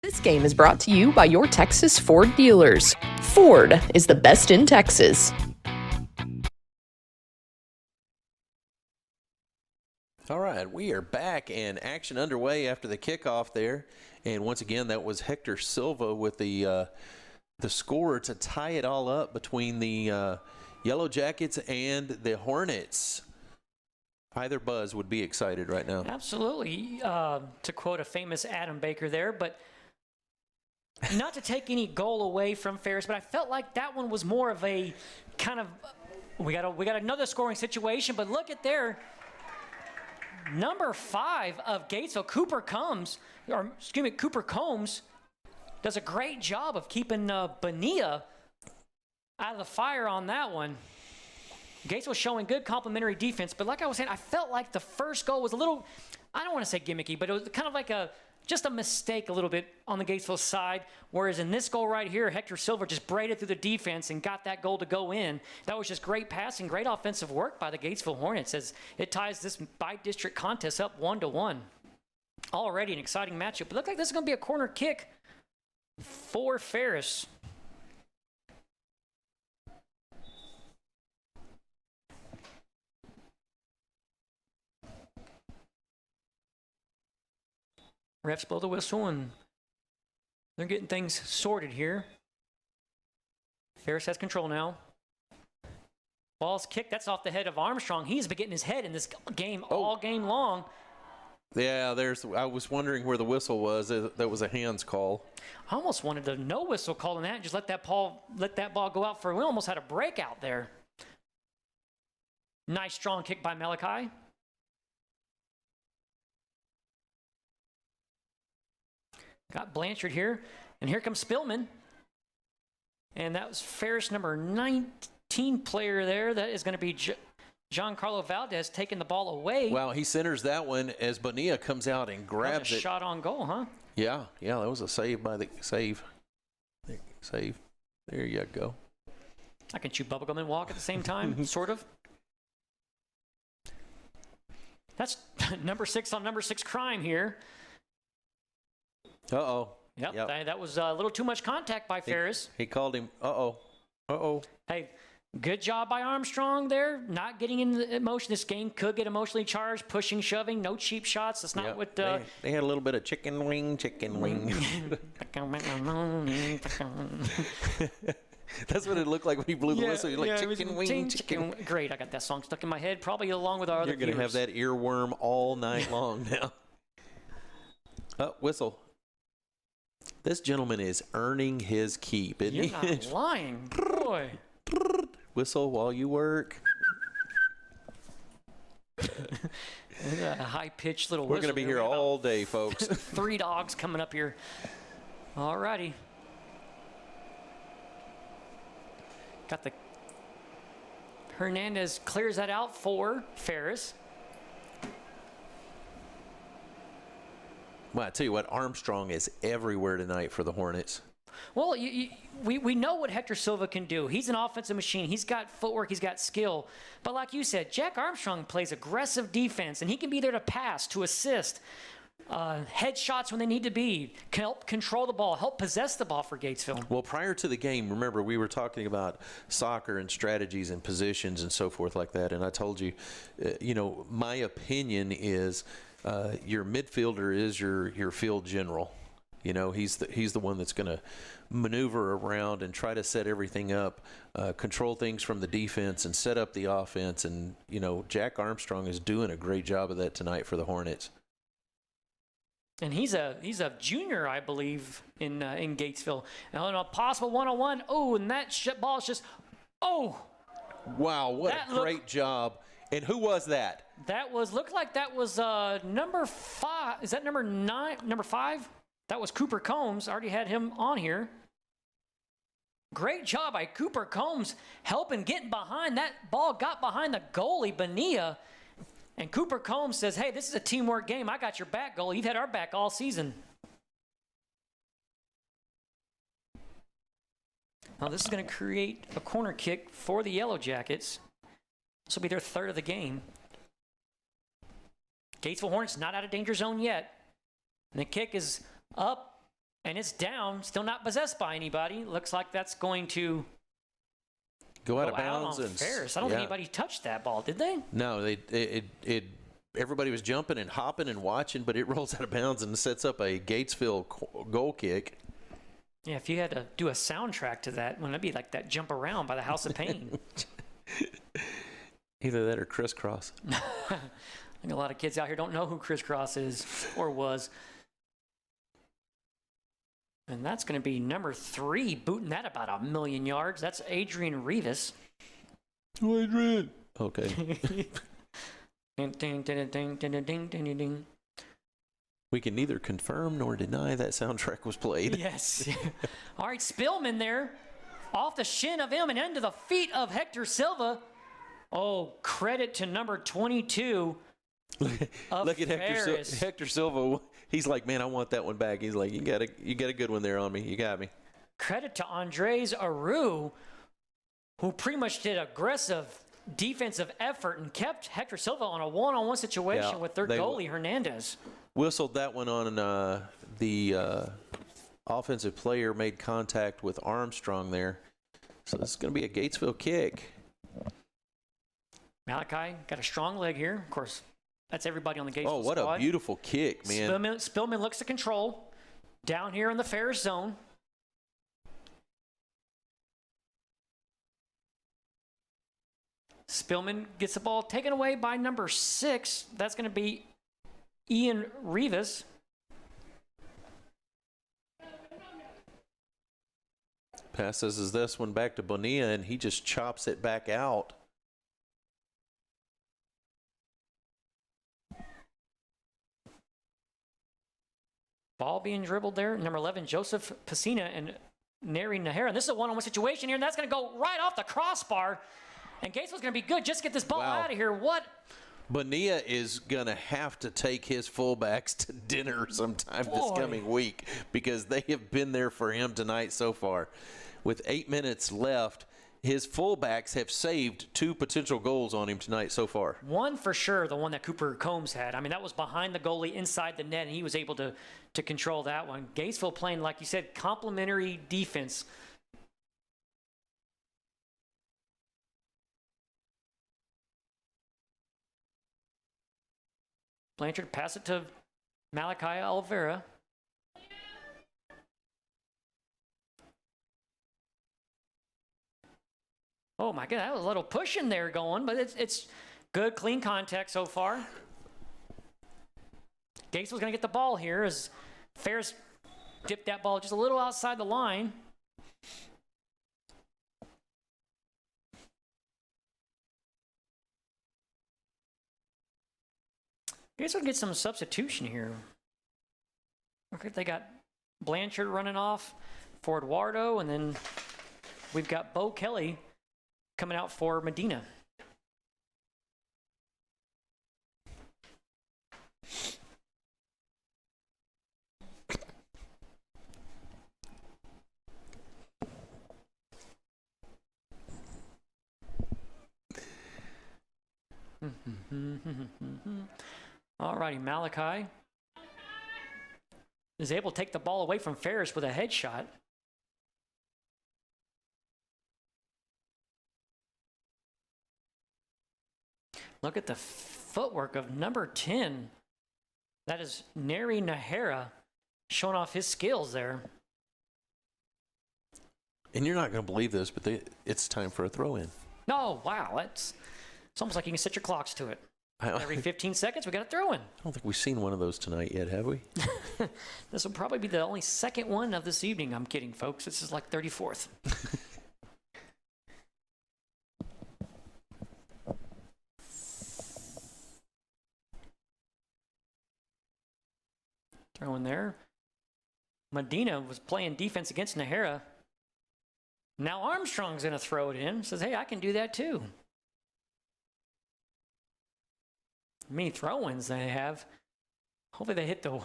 This game is brought to you by your Texas Ford dealers. Ford is the best in Texas. All right, we are back and action underway after the kickoff there. And once again, that was Hector Silva with the score to tie it all up between the Yellowjackets and the Hornets. Either Buzz would be excited right now. Absolutely. To quote a famous Adam Baker there, but not to take any goal away from Ferris, but I felt like that one was more of a kind of, we got another scoring situation, but look at there. Number 5 of Gatesville, Cooper Combs, does a great job of keeping Bonilla out of the fire on that one. Gatesville showing good complementary defense, but like I was saying, I felt like the first goal was a little, I don't want to say gimmicky, but it was kind of like just a mistake a little bit on the Gatesville side, whereas in this goal right here, Hector Silva just braided through the defense and got that goal to go in. That was just great passing, great offensive work by the Gatesville Hornets as it ties this by-district contest up 1-1. Already an exciting matchup. But look like this is going to be a corner kick for Ferris. Refs blow the whistle, and they're getting things sorted here. Ferris has control now. Ball's kicked. That's off the head of Armstrong. He's been getting his head in this game all game long. Yeah, I was wondering where the whistle was. That was a hands call. I almost wanted the no whistle call in that and just let that ball go out for. We almost had a breakout there. Nice strong kick by Malachi. Got Blanchard here, and here comes Spillman. And that was Ferris number 19 player there. That is going to be Giancarlo Valdez taking the ball away. Wow, he centers that one as Bonilla comes out and grabs it. Shot on goal, huh? Yeah, that was a save by the save. There you go. I can chew bubblegum and walk at the same time, sort of. That's number 6 on number 6 crime here. Uh-oh. Yep. That was a little too much contact by Ferris. He called him, uh-oh. Hey, good job by Armstrong there, not getting in the emotion. This game could get emotionally charged, pushing, shoving, no cheap shots. That's not what... They had a little bit of chicken wing. That's what it looked like when he blew the whistle. He was like, chicken wing. Great, I got that song stuck in my head, probably along with our other You're going to have that earworm all night long now. Whistle. This gentleman is earning his keep, isn't he? You're not lying, boy. Whistle while you work. A high-pitched little We're whistle. going to be here all day, folks. 3 dogs coming up here. All righty. Got the Hernandez clears that out for Ferris. Well, I tell you what, Armstrong is everywhere tonight for the Hornets. Well, we know what Hector Silva can do. He's an offensive machine. He's got footwork. He's got skill. But like you said, Jack Armstrong plays aggressive defense, and he can be there to pass, to assist, headshots when they need to be, help control the ball, help possess the ball for Gatesville. Well, prior to the game, remember, we were talking about soccer and strategies and positions and so forth like that, and I told you, my opinion is your midfielder is your field general. He's the one that's going to maneuver around and try to set everything up, control things from the defense and set up the offense. And, Jack Armstrong is doing a great job of that tonight for the Hornets. And he's a junior, I believe, in Gatesville. Now, in a possible one-on-one. Oh, and that ball is just, oh. Wow, what a great job. And who was that? Looked like that was number 5. Is that number 9? Number 5? That was Cooper Combs. Already had him on here. Great job by Cooper Combs helping getting behind. That ball got behind the goalie, Bonilla. And Cooper Combs says, hey, this is a teamwork game. I got your back, goalie. You've had our back all season. Now this is going to create a corner kick for the Yellowjackets. This will be their 3rd of the game. Gatesville Hornets not out of danger zone yet. And the kick is up, and it's down, still not possessed by anybody. Looks like that's going to go out of bounds. On Ferris. I don't think anybody touched that ball, did they? No, everybody was jumping and hopping and watching, but it rolls out of bounds and sets up a Gatesville goal kick. Yeah, if you had to do a soundtrack to that, wouldn't it be like that Jump Around by the House of Pain? Either that or Crisscross. I think a lot of kids out here don't know who Crisscross is or was. And that's going to be number 3, booting that about 1,000,000 yards. That's Adrian Rivas. Oh, Adrian. Okay. Ding, ding, ding, ding, ding, ding, ding, ding. We can neither confirm nor deny that soundtrack was played. Yes. All right, Spillman there. Off the shin of him and into the feet of Hector Silva. Oh, credit to number 22. Look at Hector Silva. He's like, man, I want that one back. He's like, you got a good one there on me. You got me. Credit to Andres Aru, who pretty much did aggressive defensive effort and kept Hector Silva on a one-on-one situation with their goalie, Hernandez. Whistled that one on the offensive player made contact with Armstrong there. So this is going to be a Gatesville kick. Malachi got a strong leg here. Of course, that's everybody on the Gatesville squad. Oh, what a beautiful kick, man. Spillman looks to control. Down here in the Ferris zone. Spillman gets the ball taken away by number 6. That's going to be Ian Rivas. Passes this one back to Bonilla, and he just chops it back out. Ball being dribbled there. Number 11, Joseph Pacina and Neri Nahara. And this is a one-on-one situation here, and that's going to go right off the crossbar. And Gatesville's going to be good. Just get this ball out of here. What? Bonilla is going to have to take his fullbacks to dinner sometime this coming week because they have been there for him tonight so far. With 8 minutes left, his fullbacks have saved 2 potential goals on him tonight so far. One for sure, the one that Cooper Combs had. I mean, that was behind the goalie inside the net, and he was able to control that one. Gatesville playing, like you said, complementary defense. Blanchard pass it to Malachi Oliveira. Oh my God, that was a little push in there going, but it's good, clean contact so far. Gatesville's going to get the ball here as Ferris dipped that ball just a little outside the line. Gatesville can get some substitution here. Okay, they got Blanchard running off for Eduardo, and then we've got Bo Kelly coming out for Medina. All righty, Malachi is able to take the ball away from Ferris with a headshot. Look at the footwork of number 10. That is Neri Nahara showing off his skills there. And you're not going to believe this, but it's time for a throw-in. No, wow, it's almost like you can set your clocks to it. Every 15 seconds, we got a throw-in. I don't think we've seen one of those tonight yet, have we? This will probably be the only second one of this evening. I'm kidding, folks. This is like 34th. Throw in there. Medina was playing defense against Nahara. Now Armstrong's going to throw it in. Says, hey, I can do that too. Many throw-ins they have. Hopefully they hit the... You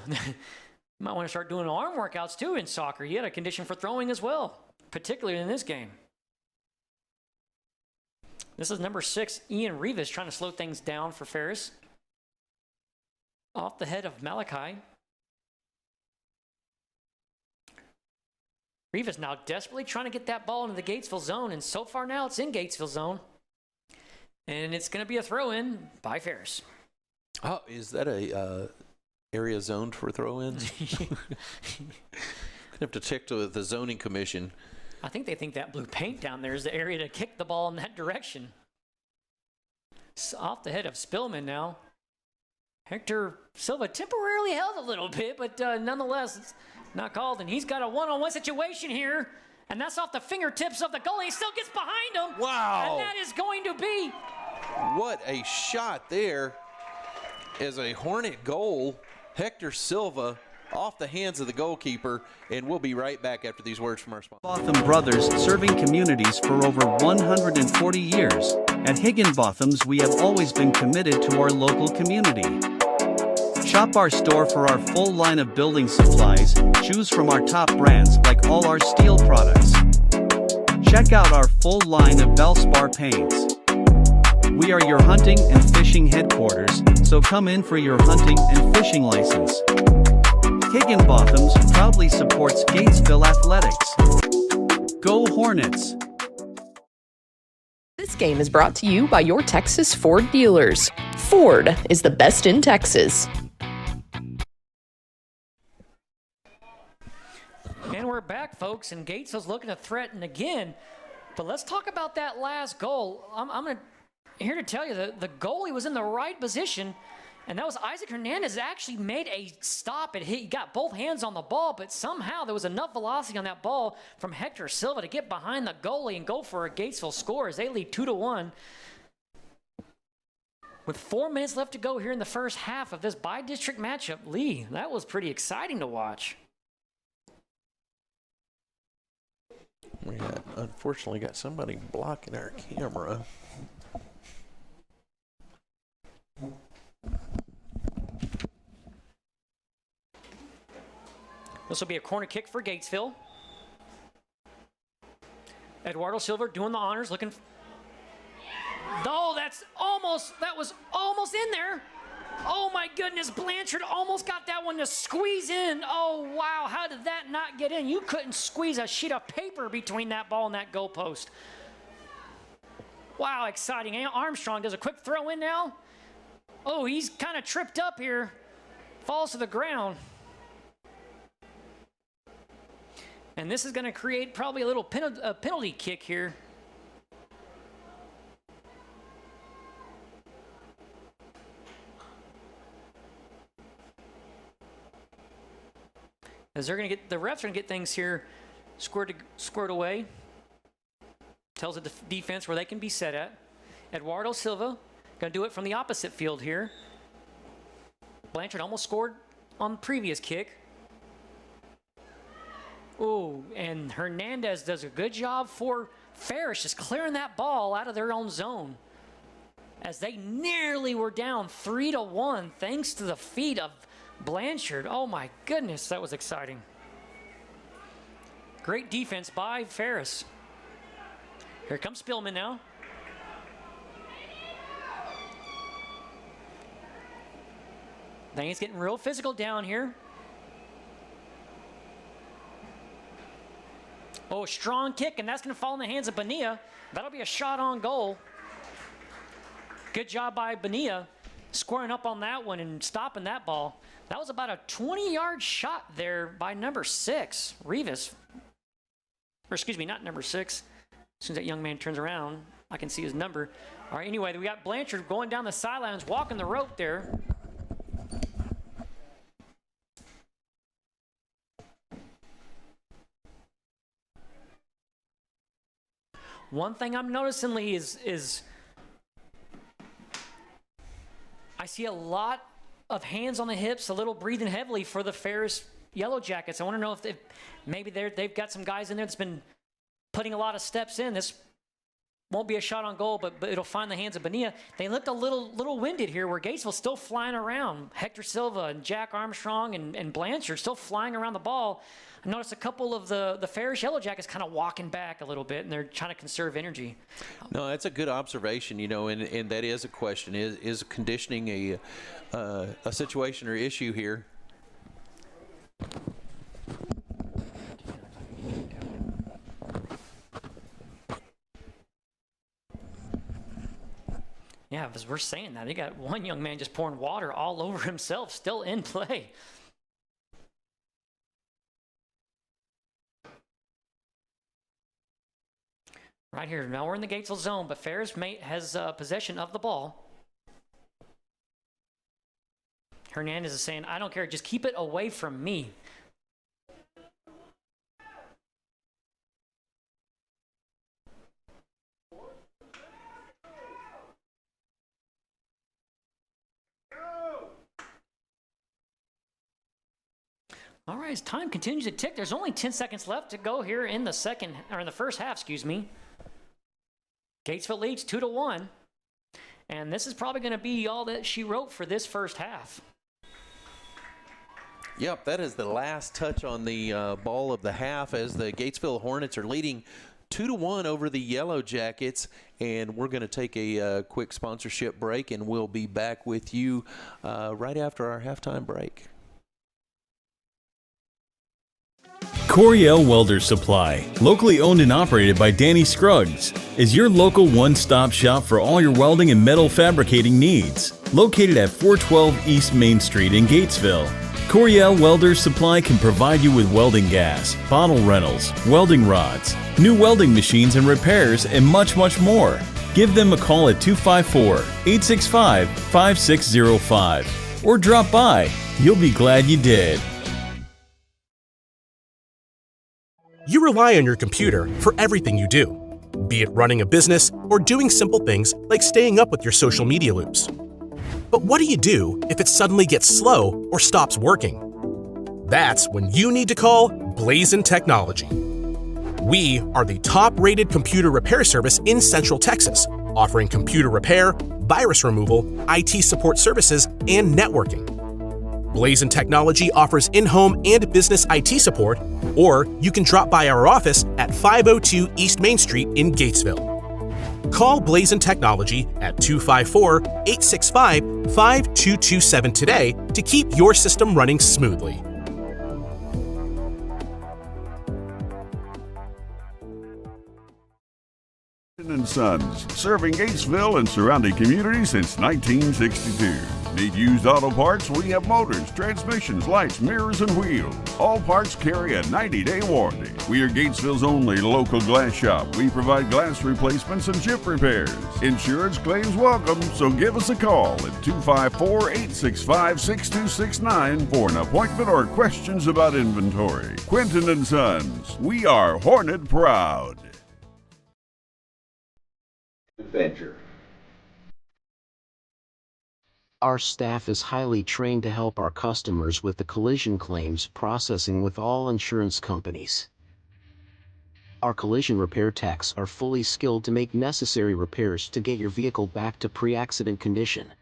might want to start doing arm workouts too in soccer. You had a condition for throwing as well, particularly in this game. This is number 6, Ian Rivas, trying to slow things down for Ferris. Off the head of Malachi. Rivas now desperately trying to get that ball into the Gatesville zone, and so far now it's in Gatesville zone. And it's going to be a throw-in by Ferris. Oh, is that a area zoned for throw-ins? Gonna have to check to the zoning commission. I think they think that blue paint down there is the area to kick the ball in that direction. It's off the head of Spillman now. Hector Silva temporarily held a little bit, but nonetheless, it's not called. And he's got a one-on-one situation here, and that's off the fingertips of the goalie. He still gets behind him. Wow. And that is going to be... What a shot there. As a Hornet goal, Hector Silva off the hands of the goalkeeper, and we'll be right back after these words from our sponsor. Higginbotham Brothers, serving communities for over 140 years. At Higginbotham's, we have always been committed to our local community. Shop our store for our full line of building supplies, choose from our top brands like all our steel products. Check out our full line of Valspar paints. We are your hunting and fishing headquarters, so come in for your hunting and fishing license. Higginbotham's proudly supports Gatesville Athletics. Go Hornets! This game is brought to you by your Texas Ford dealers. Ford is the best in Texas. And we're back, folks, and Gatesville's looking to threaten again. But let's talk about that last goal. I'm here to tell you that the goalie was in the right position, and that was Isaac Hernandez actually made a stop. He got both hands on the ball, but somehow there was enough velocity on that ball from Hector Silva to get behind the goalie and go for a Gatesville score as they lead 2-1. With 4 minutes left to go here in the first half of this by-district matchup, Lee, that was pretty exciting to watch. We unfortunately got somebody blocking our camera. This will be a corner kick for Gatesville. Eduardo Silva doing the honors, looking. Oh, that was almost in there. Oh my goodness, Blanchard almost got that one to squeeze in. Oh wow, how did that not get in? You couldn't squeeze a sheet of paper between that ball and that goalpost. Wow, exciting. Armstrong does a quick throw in now. Oh, he's kind of tripped up here. Falls to the ground. And this is going to create probably a little penalty kick here. As the refs are going to get things here squared away. Tells the defense where they can be set at. Eduardo Silva going to do it from the opposite field here. Blanchard almost scored on the previous kick. Oh, and Hernandez does a good job for Ferris, just clearing that ball out of their own zone. As they nearly were down 3-1 thanks to the feet of Blanchard. Oh my goodness, that was exciting. Great defense by Ferris. Here comes Spillman now. Things getting real physical down here. Oh, strong kick, and that's going to fall in the hands of Bonilla. That'll be a shot on goal. Good job by Bonilla squaring up on that one and stopping that ball. That was about a 20-yard shot there by number 6, Rivas. Or excuse me, not number 6. As soon as that young man turns around, I can see his number. All right, anyway, we got Blanchard going down the sidelines, walking the rope there. One thing I'm noticing, Lee, is I see a lot of hands on the hips, a little breathing heavily for the Ferris Yellowjackets. I want to know if maybe they've got some guys in there that's been putting a lot of steps in. This won't be a shot on goal, but it'll find the hands of Bonilla. They looked a little winded here, where Gatesville's still flying around. Hector Silva and Jack Armstrong and Blanchard still flying around the ball. I noticed a couple of the Ferris Yellowjackets kind of walking back a little bit, and they're trying to conserve energy. No, that's a good observation, and that is a question. Is conditioning a situation or issue here? Yeah, as we're saying that, they got one young man just pouring water all over himself, still in play. Right here, now we're in the Gatesville zone, but Ferris has possession of the ball. Hernandez is saying, I don't care, just keep it away from me. All right, as time continues to tick, there's only 10 seconds left to go here in the first half, excuse me. Gatesville leads 2-1. And this is probably going to be all that she wrote for this first half. Yep, that is the last touch on the ball of the half, as the Gatesville Hornets are leading 2-1 over the Yellowjackets. And we're going to take a quick sponsorship break, and we'll be back with you right after our halftime break. Coryell Welder Supply, locally owned and operated by Danny Scruggs, is your local one-stop shop for all your welding and metal fabricating needs. Located at 412 East Main Street in Gatesville, Coryell Welder Supply can provide you with welding gas, bottle rentals, welding rods, new welding machines and repairs, and much, much more. Give them a call at 254-865-5605 or drop by. You'll be glad you did. You rely on your computer for everything you do, be it running a business or doing simple things like staying up with your social media loops. But what do you do if it suddenly gets slow or stops working? That's when you need to call Blazin Technology. We are the top-rated computer repair service in Central Texas, offering computer repair, virus removal, IT support services, and networking. Blazin Technology offers in-home and business IT support, or you can drop by our office at 502 East Main Street in Gatesville. Call Blazin Technology at 254-865-5227 today to keep your system running smoothly. & Sons, serving Gatesville and surrounding communities since 1962. Need used auto parts? We have motors, transmissions, lights, mirrors, and wheels. All parts carry a 90-day warranty. We are Gatesville's only local glass shop. We provide glass replacements and chip repairs. Insurance claims welcome, so give us a call at 254-865-6269 for an appointment or questions about inventory. Quinton & Sons, we are Hornet proud. Adventure. Our staff is highly trained to help our customers with the collision claims processing with all insurance companies. Our collision repair techs are fully skilled to make necessary repairs to get your vehicle back to pre-accident condition.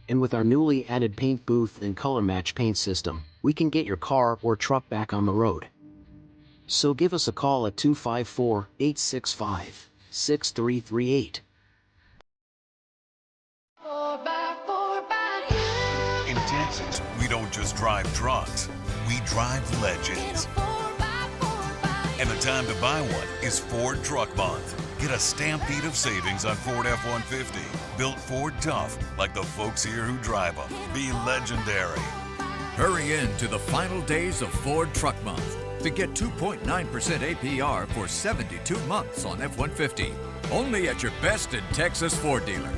And with our newly added paint booth and color match paint system, we can get your car or truck back on the road. So give us a call at 254-865-6338. In Texas, we don't just drive trucks, we drive legends. And the time to buy one is Ford Truck Month. Get a stampede of savings on Ford F-150. Built Ford tough, like the folks here who drive them. Be legendary. Hurry in to the final days of Ford Truck Month to get 2.9% APR for 72 months on F-150. Only at your best in Texas Ford dealer.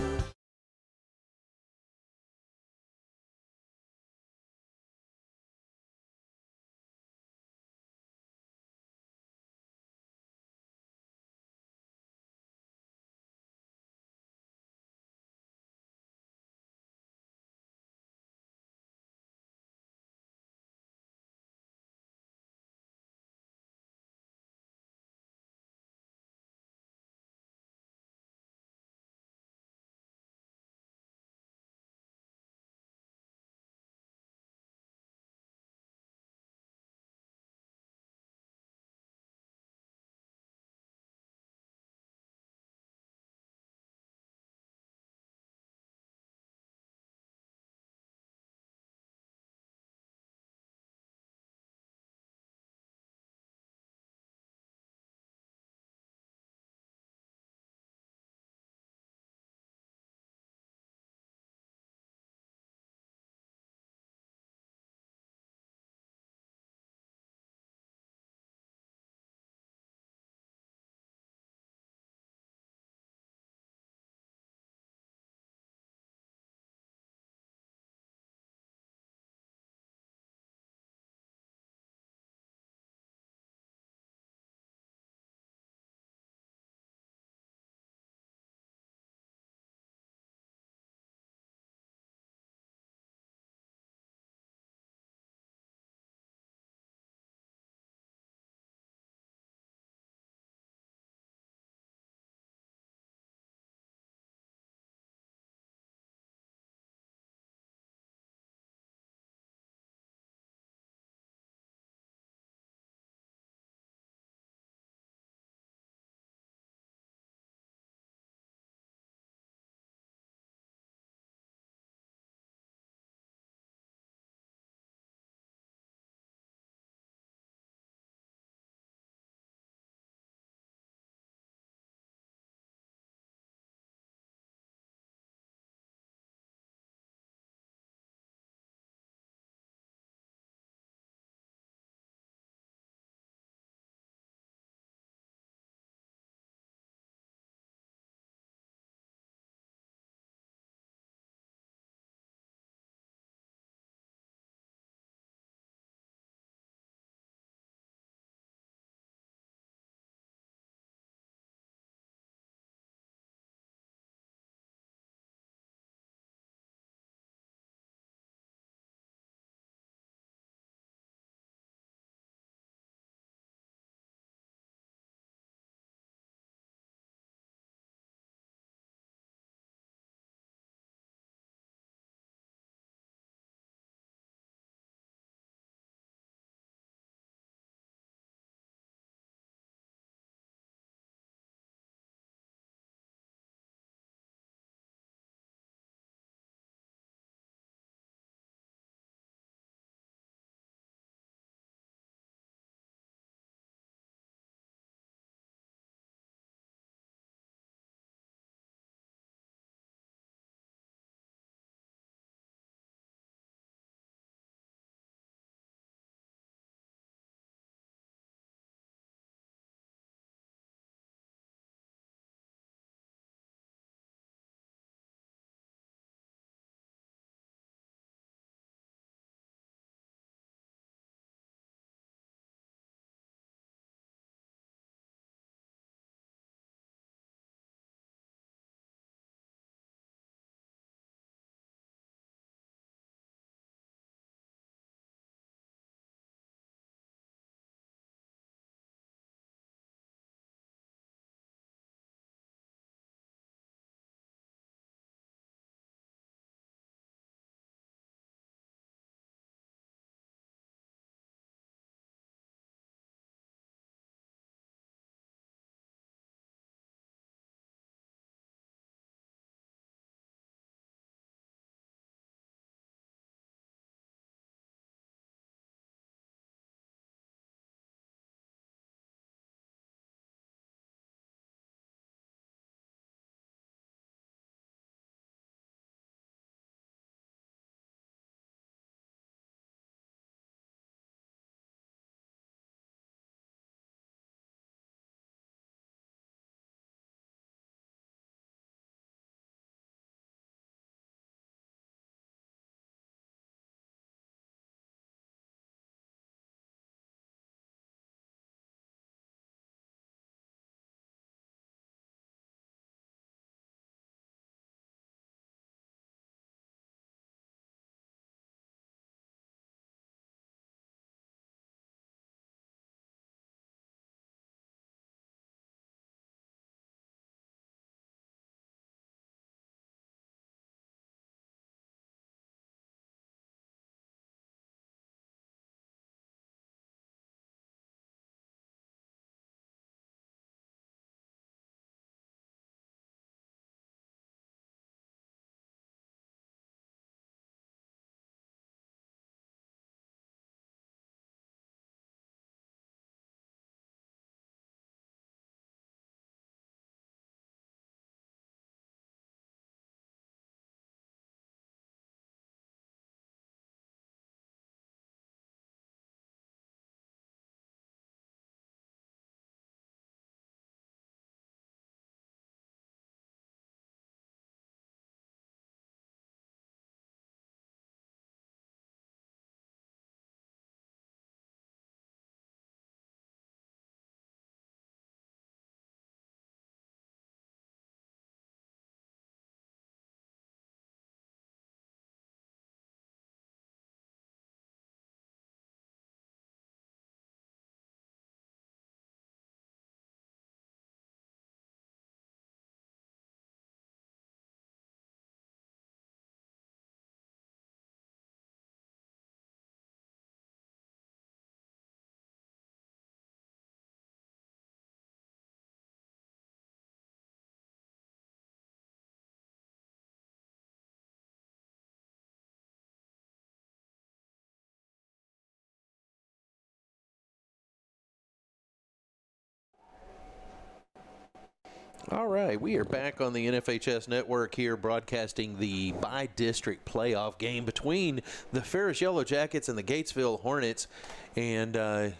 All right, we are back on the NFHS network here, broadcasting the by-district playoff game between the Ferris Yellowjackets and the Gatesville Hornets. And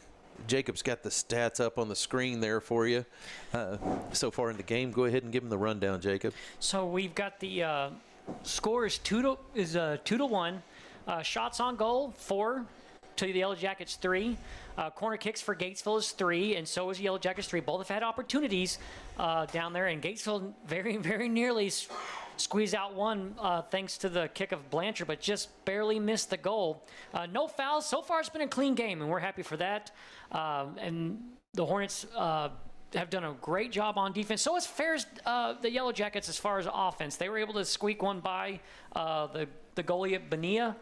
Jacob's got the stats up on the screen there for you so far in the game. Go ahead and give him the rundown, Jacob. So we've got the score is 2-1. Shots on goal, 4 to the Yellowjackets, 3. Corner kicks for Gatesville is 3, and so is Yellowjackets 3. Both have had opportunities down there, and Gatesville very, very nearly squeezed out one thanks to the kick of Blanchard, but just barely missed the goal. No fouls. So far, it's been a clean game, and we're happy for that. And the Hornets have done a great job on defense. So is Ferris, the Yellowjackets, as far as offense. They were able to squeak one by the goalie at Bonilla.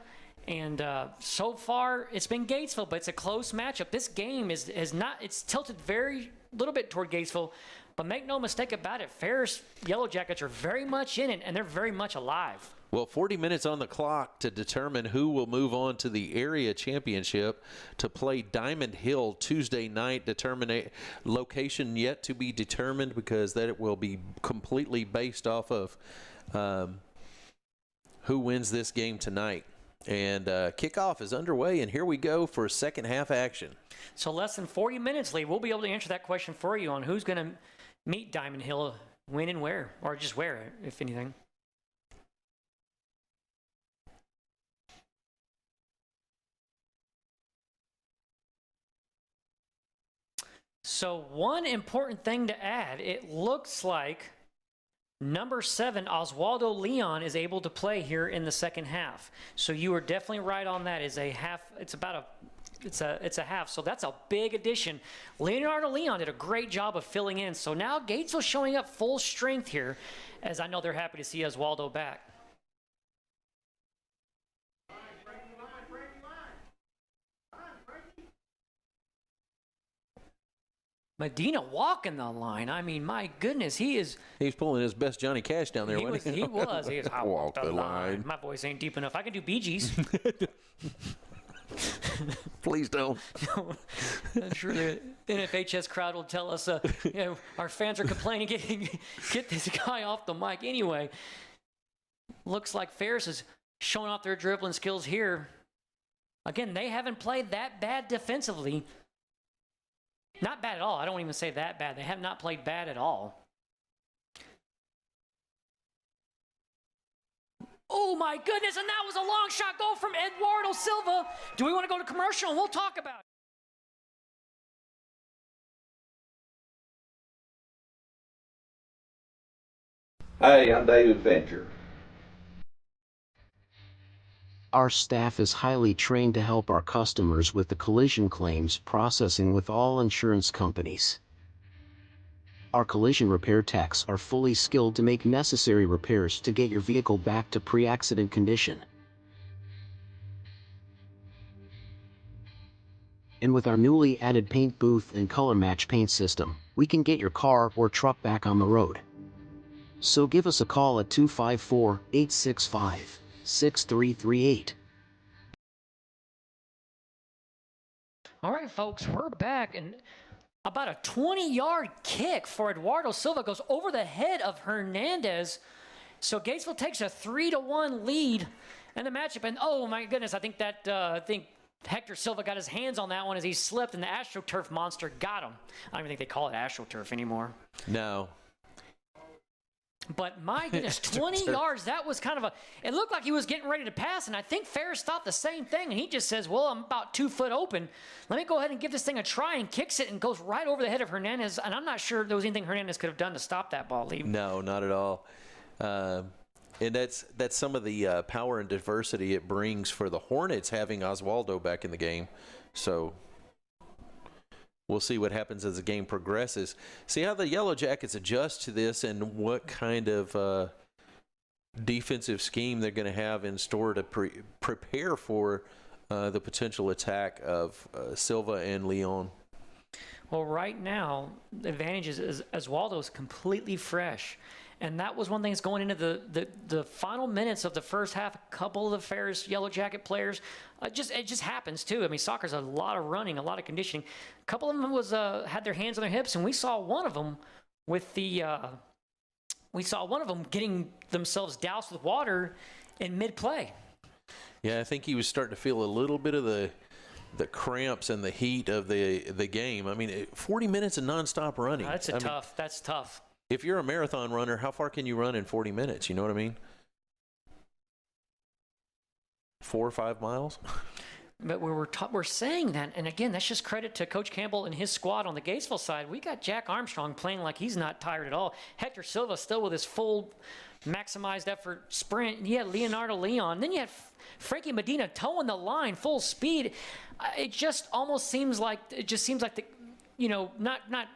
And so far, it's been Gatesville, but it's a close matchup. This game it's tilted very little bit toward Gatesville, but make no mistake about it, Ferris Yellowjackets are very much in it, and they're very much alive. Well, 40 minutes on the clock to determine who will move on to the area championship to play Diamond Hill Tuesday night. Location yet to be determined because that will be completely based off of who wins this game tonight. And kickoff is underway, and here we go for second half action. So less than 40 minutes, Lee. We'll be able to answer that question for you on who's going to meet Diamond Hill, when and where, or just where, if anything. So one important thing to add, it looks like number 7, Oswaldo Leon, is able to play here in the second half. So you are definitely right on that. It's a half. It's a half. So that's a big addition. Leonardo Leon did a great job of filling in. So now Gatesville showing up full strength here, as I know they're happy to see Oswaldo back. Medina walking the line. I mean, my goodness, he's pulling his best Johnny Cash down there, wasn't he? He was. I walk the line. My voice ain't deep enough. I can do Bee Gees. Please don't. I'm sure the NFHS crowd will tell us, our fans are complaining, get this guy off the mic. Anyway, looks like Ferris is showing off their dribbling skills here. Again, they haven't played that bad defensively. Not bad at all. I don't even say that bad. They have not played bad at all. Oh, my goodness, and that was a long shot goal from Eduardo Silva. Do we want to go to commercial? And we'll talk about it. Hey, I'm David Fincher. Our staff is highly trained to help our customers with the collision claims processing with all insurance companies. Our collision repair techs are fully skilled to make necessary repairs to get your vehicle back to pre-accident condition. And with our newly added paint booth and color match paint system, we can get your car or truck back on the road. So give us a call at 254-865-6338. All right, folks, we're back, and about a 20-yard kick for Eduardo Silva goes over the head of Hernandez. So Gatesville takes a 3-1 lead in the matchup, and oh my goodness, I think Hector Silva got his hands on that one as he slipped, and the AstroTurf monster got him. I don't even think they call it AstroTurf anymore. No. But my goodness, 20 yards, that was kind of it looked like he was getting ready to pass, and I think Ferris thought the same thing, and he just says, well, I'm about 2 foot open. Let me go ahead and give this thing a try, and kicks it and goes right over the head of Hernandez, and I'm not sure there was anything Hernandez could have done to stop that ball, Lee. No, not at all. And that's some of the power and diversity it brings for the Hornets having Oswaldo back in the game. So we'll see what happens as the game progresses. See how the Yellowjackets adjust to this and what kind of defensive scheme they're going to have in store to prepare for the potential attack of Silva and Leon. Well, right now, the advantage is Oswaldo's completely fresh. And that was one thing that's going into the final minutes of the first half. A couple of the Ferris Yellowjacket players, it just happens too. I mean, soccer's a lot of running, a lot of conditioning. A couple of them had their hands on their hips, and we saw one of them with the we saw one of them getting themselves doused with water in mid-play. Yeah, I think he was starting to feel a little bit of the cramps and the heat of the game. I mean, 40 minutes of nonstop running. That's That's tough. If you're a marathon runner, how far can you run in 40 minutes? You know what I mean? 4 or 5 miles? But we're saying that, and again, that's just credit to Coach Campbell and his squad on the Gatesville side. We got Jack Armstrong playing like he's not tired at all. Hector Silva still with his full maximized effort sprint. And you had Leonardo Leon. Then you had Frankie Medina towing the line full speed. It just almost seems like not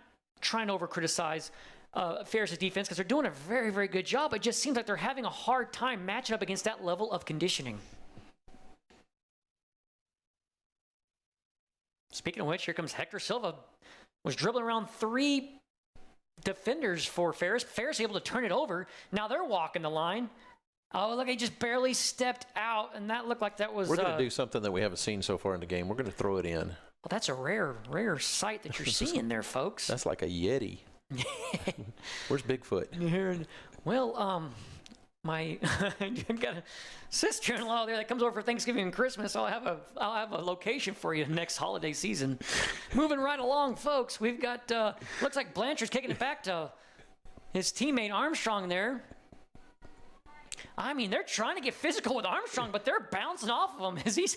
trying to over criticize Ferris' defense because they're doing a very, very good job. It just seems like they're having a hard time matching up against that level of conditioning. Speaking of which, here comes Hector Silva. Was dribbling around 3 defenders for Ferris. Ferris able to turn it over. Now they're walking the line. Oh, look, he just barely stepped out, and that looked like that was... We're going to do something that we haven't seen so far in the game. We're going to throw it in. Well, that's a rare sight that you're seeing there, folks. That's like a Yeti. Where's Bigfoot? Well, I've got a sister-in-law there that comes over for Thanksgiving and Christmas. I'll have a location for you next holiday season. Moving right along, folks. We've got looks like Blanchard's kicking it back to his teammate Armstrong there. I mean, they're trying to get physical with Armstrong, but they're bouncing off of him as he's.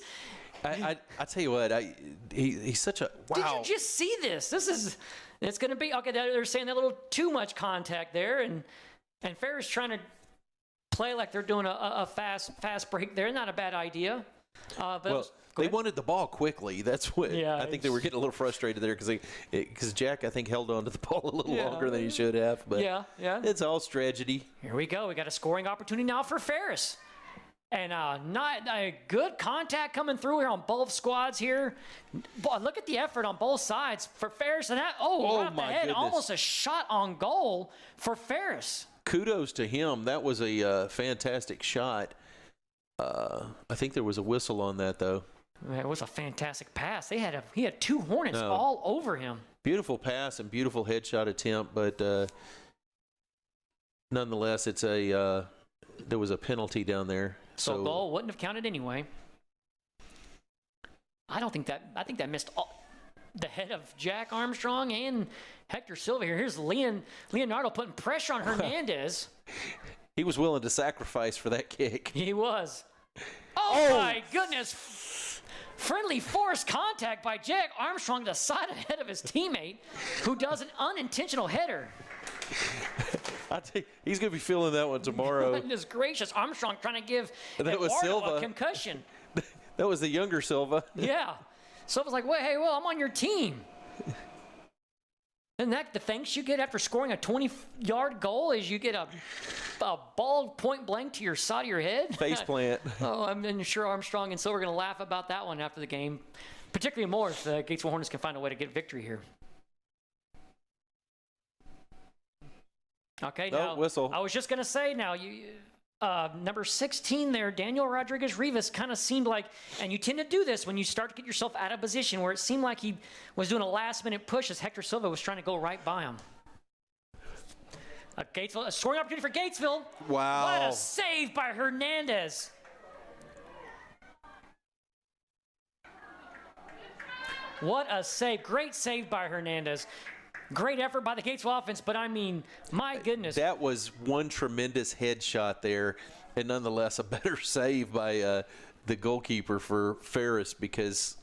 I tell you what, he's such a wow. Did you just see this? It's going to be okay. They're saying that little too much contact there, and Ferris trying to play like they're doing a fast break there. Not a bad idea. They wanted the ball quickly. That's what I think they were getting a little frustrated there because Jack, I think, held on to the ball a little longer than he should have. But it's all strategy. Here we go. We got a scoring opportunity now for Ferris. And not a good contact coming through here on both squads here. Look at the effort on both sides for Ferris. And that, right up the head. Goodness. Almost a shot on goal for Ferris. Kudos to him. That was a fantastic shot. I think there was a whistle on that, though. It was a fantastic pass. He had 2 Hornets all over him. Beautiful pass and beautiful headshot attempt, but nonetheless, there was a penalty down there. So goal wouldn't have counted anyway. I think that missed the head of Jack Armstrong and Hector Silva here. Here's Leonardo putting pressure on Hernandez. He was willing to sacrifice for that kick. He was. Oh my goodness. Friendly forced contact by Jack Armstrong to the side ahead of his teammate who does an unintentional header. I tell you, he's going to be feeling that one tomorrow. Goodness gracious. Armstrong trying to give Eduardo a concussion. That was the younger Silva. Yeah. Silva's like, I'm on your team. And the thanks you get after scoring a 20-yard goal is you get a ball point blank to your side of your head. Face plant. I'm sure Armstrong and Silva are going to laugh about that one after the game, particularly more if the Gatesville Hornets can find a way to get victory here. Okay, now whistle. I was just going to say now, number 16 there, Daniel Rodriguez-Rivas kind of seemed like, and you tend to do this when you start to get yourself out of position where it seemed like he was doing a last-minute push as Hector Silva was trying to go right by him. A scoring opportunity for Gatesville. Wow. What a save by Hernandez. What a save. Great save by Hernandez. Great effort by the Gatesville offense, but I mean, my goodness. That was one tremendous headshot there, and nonetheless a better save by the goalkeeper for Ferris because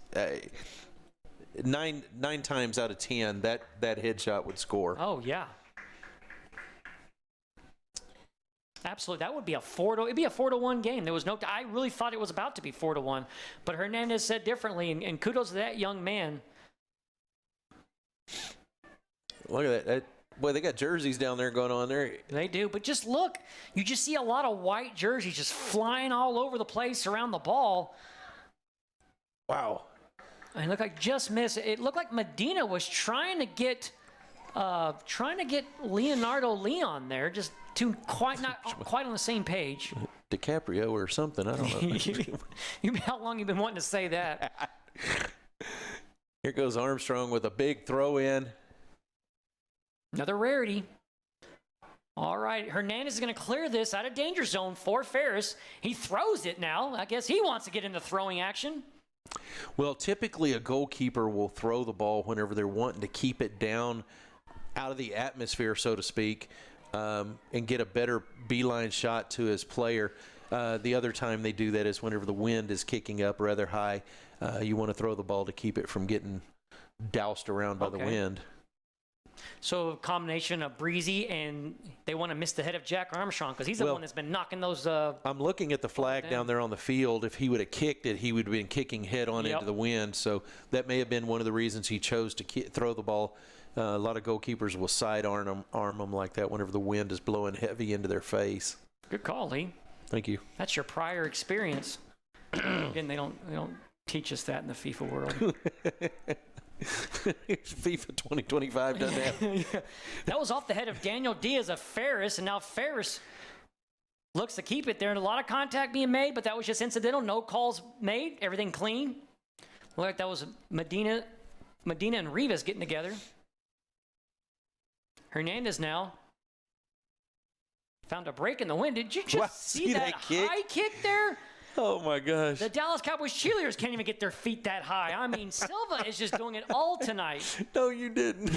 9 times out of 10 that headshot would score. Oh yeah. Absolutely, that would be it'd be a 4-1 game. There was I really thought it was about to be 4-1, but Hernandez said differently, and kudos to that young man. Look at that. Boy, they got jerseys down there going on there. They do, but just look. You just see a lot of white jerseys just flying all over the place around the ball. Wow. And look like just missed. It looked like Medina was trying to get Leonardo Leon there, just not quite on the same page. DiCaprio or something, I don't know. How long you been wanting to say that? Here goes Armstrong with a big throw in. Another rarity. All right, Hernandez is going to clear this out of danger zone for Ferris. He throws it now. I guess he wants to get into throwing action. Well, typically a goalkeeper will throw the ball whenever they're wanting to keep it down out of the atmosphere, so to speak, and get a better beeline shot to his player. The other time they do that is whenever the wind is kicking up rather high. You want to throw the ball to keep it from getting doused around by the wind. So a combination of breezy, and they want to miss the head of Jack Armstrong because he's the one that's been knocking those. I'm looking at the flag down there on the field. If he would have kicked it, he would have been kicking head on into the wind. So that may have been one of the reasons he chose to throw the ball. A lot of goalkeepers will sidearm them like that whenever the wind is blowing heavy into their face. Good call, Lee. Thank you. That's your prior experience. Again, they don't teach us that in the FIFA world. FIFA 2025 done that. Yeah. That was off the head of Daniel Diaz of Ferris, and now Ferris looks to keep it there. And a lot of contact being made, but that was just incidental. No calls made. Everything clean. Looked like that was Medina and Rivas getting together. Hernandez now found a break in the wind. Did you just see that high kick there? Oh, my gosh. The Dallas Cowboys cheerleaders can't even get their feet that high. I mean, Silva is just doing it all tonight. No, you didn't.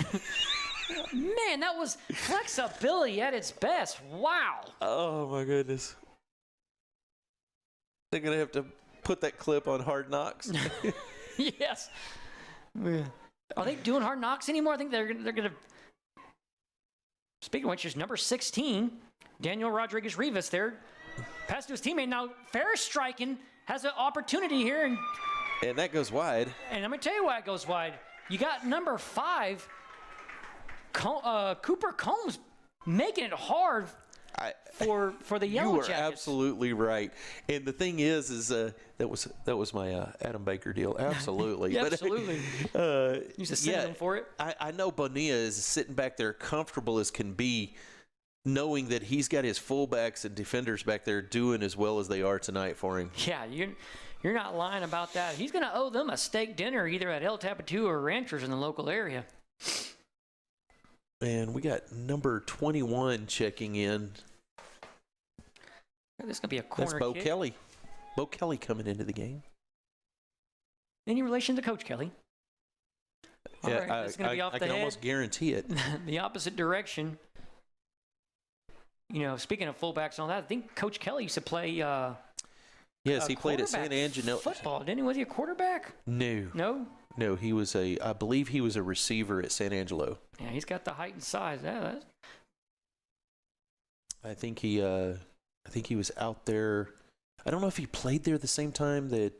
Man, that was flexibility at its best. Wow. Oh, my goodness. They're going to have to put that clip on Hard Knocks. Yes. Are they doing Hard Knocks anymore? I think they're going to. Speaking of which, is number 16, Daniel Rodriguez Rivas there. Pass to his teammate. Now, Ferris striking, has an opportunity here. And that goes wide. And I'm going to tell you why it goes wide. You got number 5, Cooper Combs, making it hard for the Yellowjackets. You were absolutely right. And the thing is that was my Adam Baker deal. Absolutely. Yeah, absolutely. Use a synonym for it. I know Bonilla is sitting back there comfortable as can be, knowing that he's got his fullbacks and defenders back there doing as well as they are tonight for him. Yeah, you're not lying about that. He's going to owe them a steak dinner either at El Tapatio or Ranchers in the local area. And we got number 21 checking in. This is going to be a corner That's Bo kick. Kelly. Bo Kelly coming into the game. Any relation to Coach Kelly? All Yeah, right, it's going to be off I the can head. almost guarantee it. The opposite direction. You know, speaking of fullbacks and all that, I think Coach Kelly used to play. Yes, he played at San Angelo. Football, didn't he? Was he a quarterback? No. No? No, he was I believe he was a receiver at San Angelo. Yeah, he's got the height and size. Yeah, I think he was out there. I don't know if he played there the same time that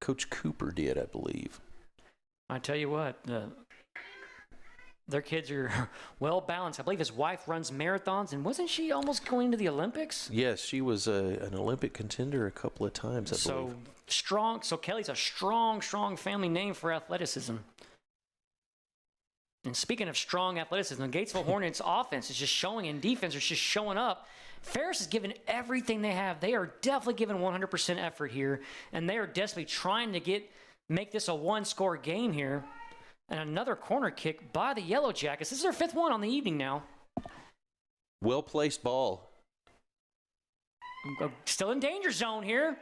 Coach Cooper did, I believe. I tell you what, their kids are well balanced. I believe his wife runs marathons, and wasn't she almost going to the Olympics? Yes, she was an Olympic contender a couple of times, I believe. So strong. So Kelly's a strong family name for athleticism. And speaking of strong athleticism, the Gatesville Hornets offense is just showing, and defense is just showing up. Ferris is giving everything they have. They are definitely giving 100% effort here, and they are desperately trying to make this a one-score game here. And another corner kick by the Yellowjackets. This is their 5th one on the evening now. Well-placed ball. Still in danger zone here.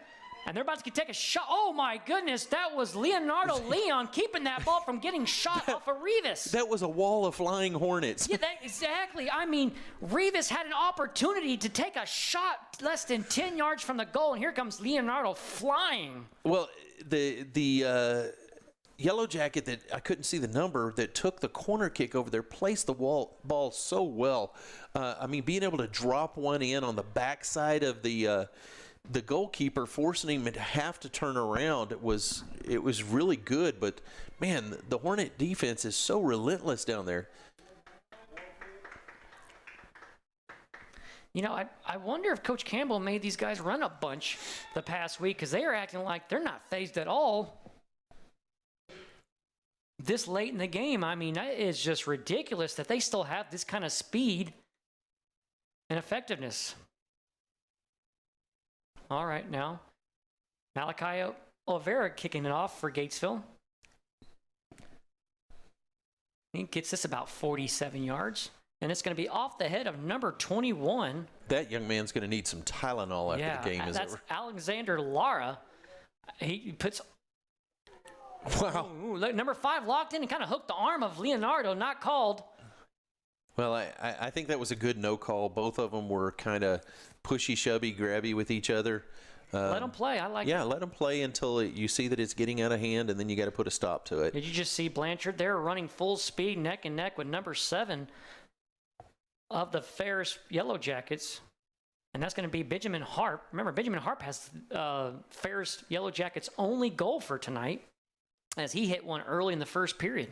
And they're about to take a shot. Oh, my goodness. That was Leonardo Leon keeping that ball from getting shot off of Rivas. That was a wall of flying Hornets. Yeah, exactly. I mean, Rivas had an opportunity to take a shot less than 10 yards from the goal, and here comes Leonardo flying. Well, the Yellowjacket, that I couldn't see the number, that took the corner kick over there, placed the ball so well. I mean, being able to drop one in on the backside of the goalkeeper, forcing him to have to turn around, it was really good. But man, the Hornet defense is so relentless down there. You know, I wonder if Coach Campbell made these guys run a bunch the past week, because they are acting like they're not phased at all this late in the game. I mean, it's just ridiculous that they still have this kind of speed and effectiveness. All right, now Malachi Oliveira kicking it off for Gatesville. He gets this about 47 yards. And it's going to be off the head of number 21. That young man's going to need some Tylenol after the game is that's over. Alexander Lara. He puts... Wow. Ooh, number 5 locked in and kind of hooked the arm of Leonardo, not called. Well, I think that was a good no call. Both of them were kind of pushy, shovey, grabby with each other. Let them play. I like Yeah, let them play until you see that it's getting out of hand, and then you got to put a stop to it. Did you just see Blanchard there running full speed, neck and neck with number 7 of the Ferris Yellowjackets? And that's going to be Benjamin Harp. Remember, Benjamin Harp has Ferris Yellowjackets' only goal for tonight, as he hit one early in the first period.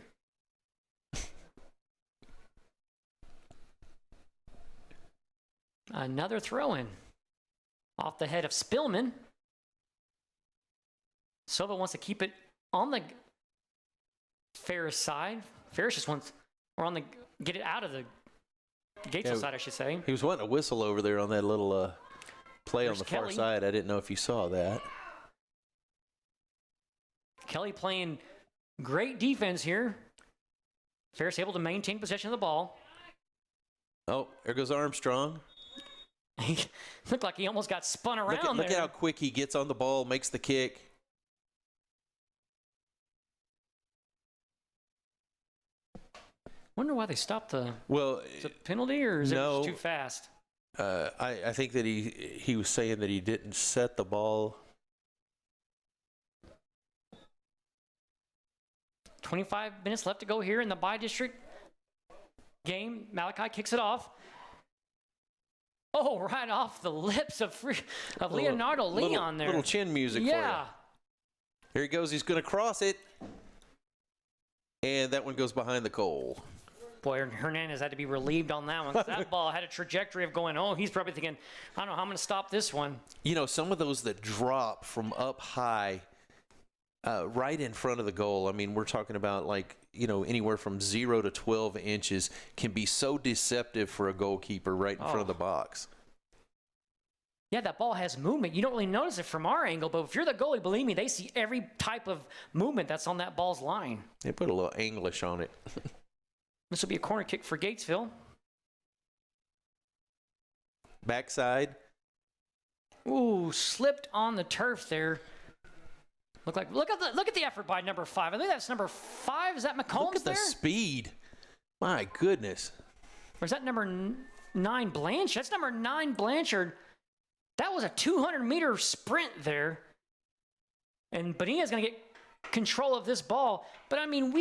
Another throw-in off the head of Spillman. Silva wants to keep it on the Ferris side. Ferris just wants, or on the, get it out of the Gatesville side, I should say. He was wanting a whistle over there on that little play on the far side. I didn't know if you saw that. Kelly playing great defense here. Ferris able to maintain possession of the ball. Oh, there goes Armstrong. He looked like he almost got spun around Look at how quick he gets on the ball, makes the kick. Wonder why they stopped the is it penalty, or is it no, just too fast? I think that he was saying that he didn't set the ball. 25 minutes left to go here in the bi-district game. Malachi kicks it off. Oh, right off the lips of Leonardo Leon there. Little chin music for you. Here he goes. He's going to cross it. And that one goes behind the goal. Boy, Hernandez had to be relieved on that one. That ball had a trajectory of going, oh, he's probably thinking, I don't know how I'm going to stop this one. You know, some of those that drop from up high right in front of the goal, I mean, we're talking about like, you know, anywhere from 0 to 12 inches can be so deceptive for a goalkeeper right in front of the box. Yeah, that ball has movement. You don't really notice it from our angle, but if you're the goalie, believe me, they see every type of movement that's on that ball's line. They put a little English on it. This will be a corner kick for Gatesville. Backside. Ooh, slipped on the turf there. Look at the effort by number 5. I think that's number 5. Is that McCombs Look at there? the speed. My goodness. Or is that number 9 Blanchard? That's number 9 Blanchard. That was a 200-meter sprint there. And Bonilla is going to get control of this ball. But, I mean,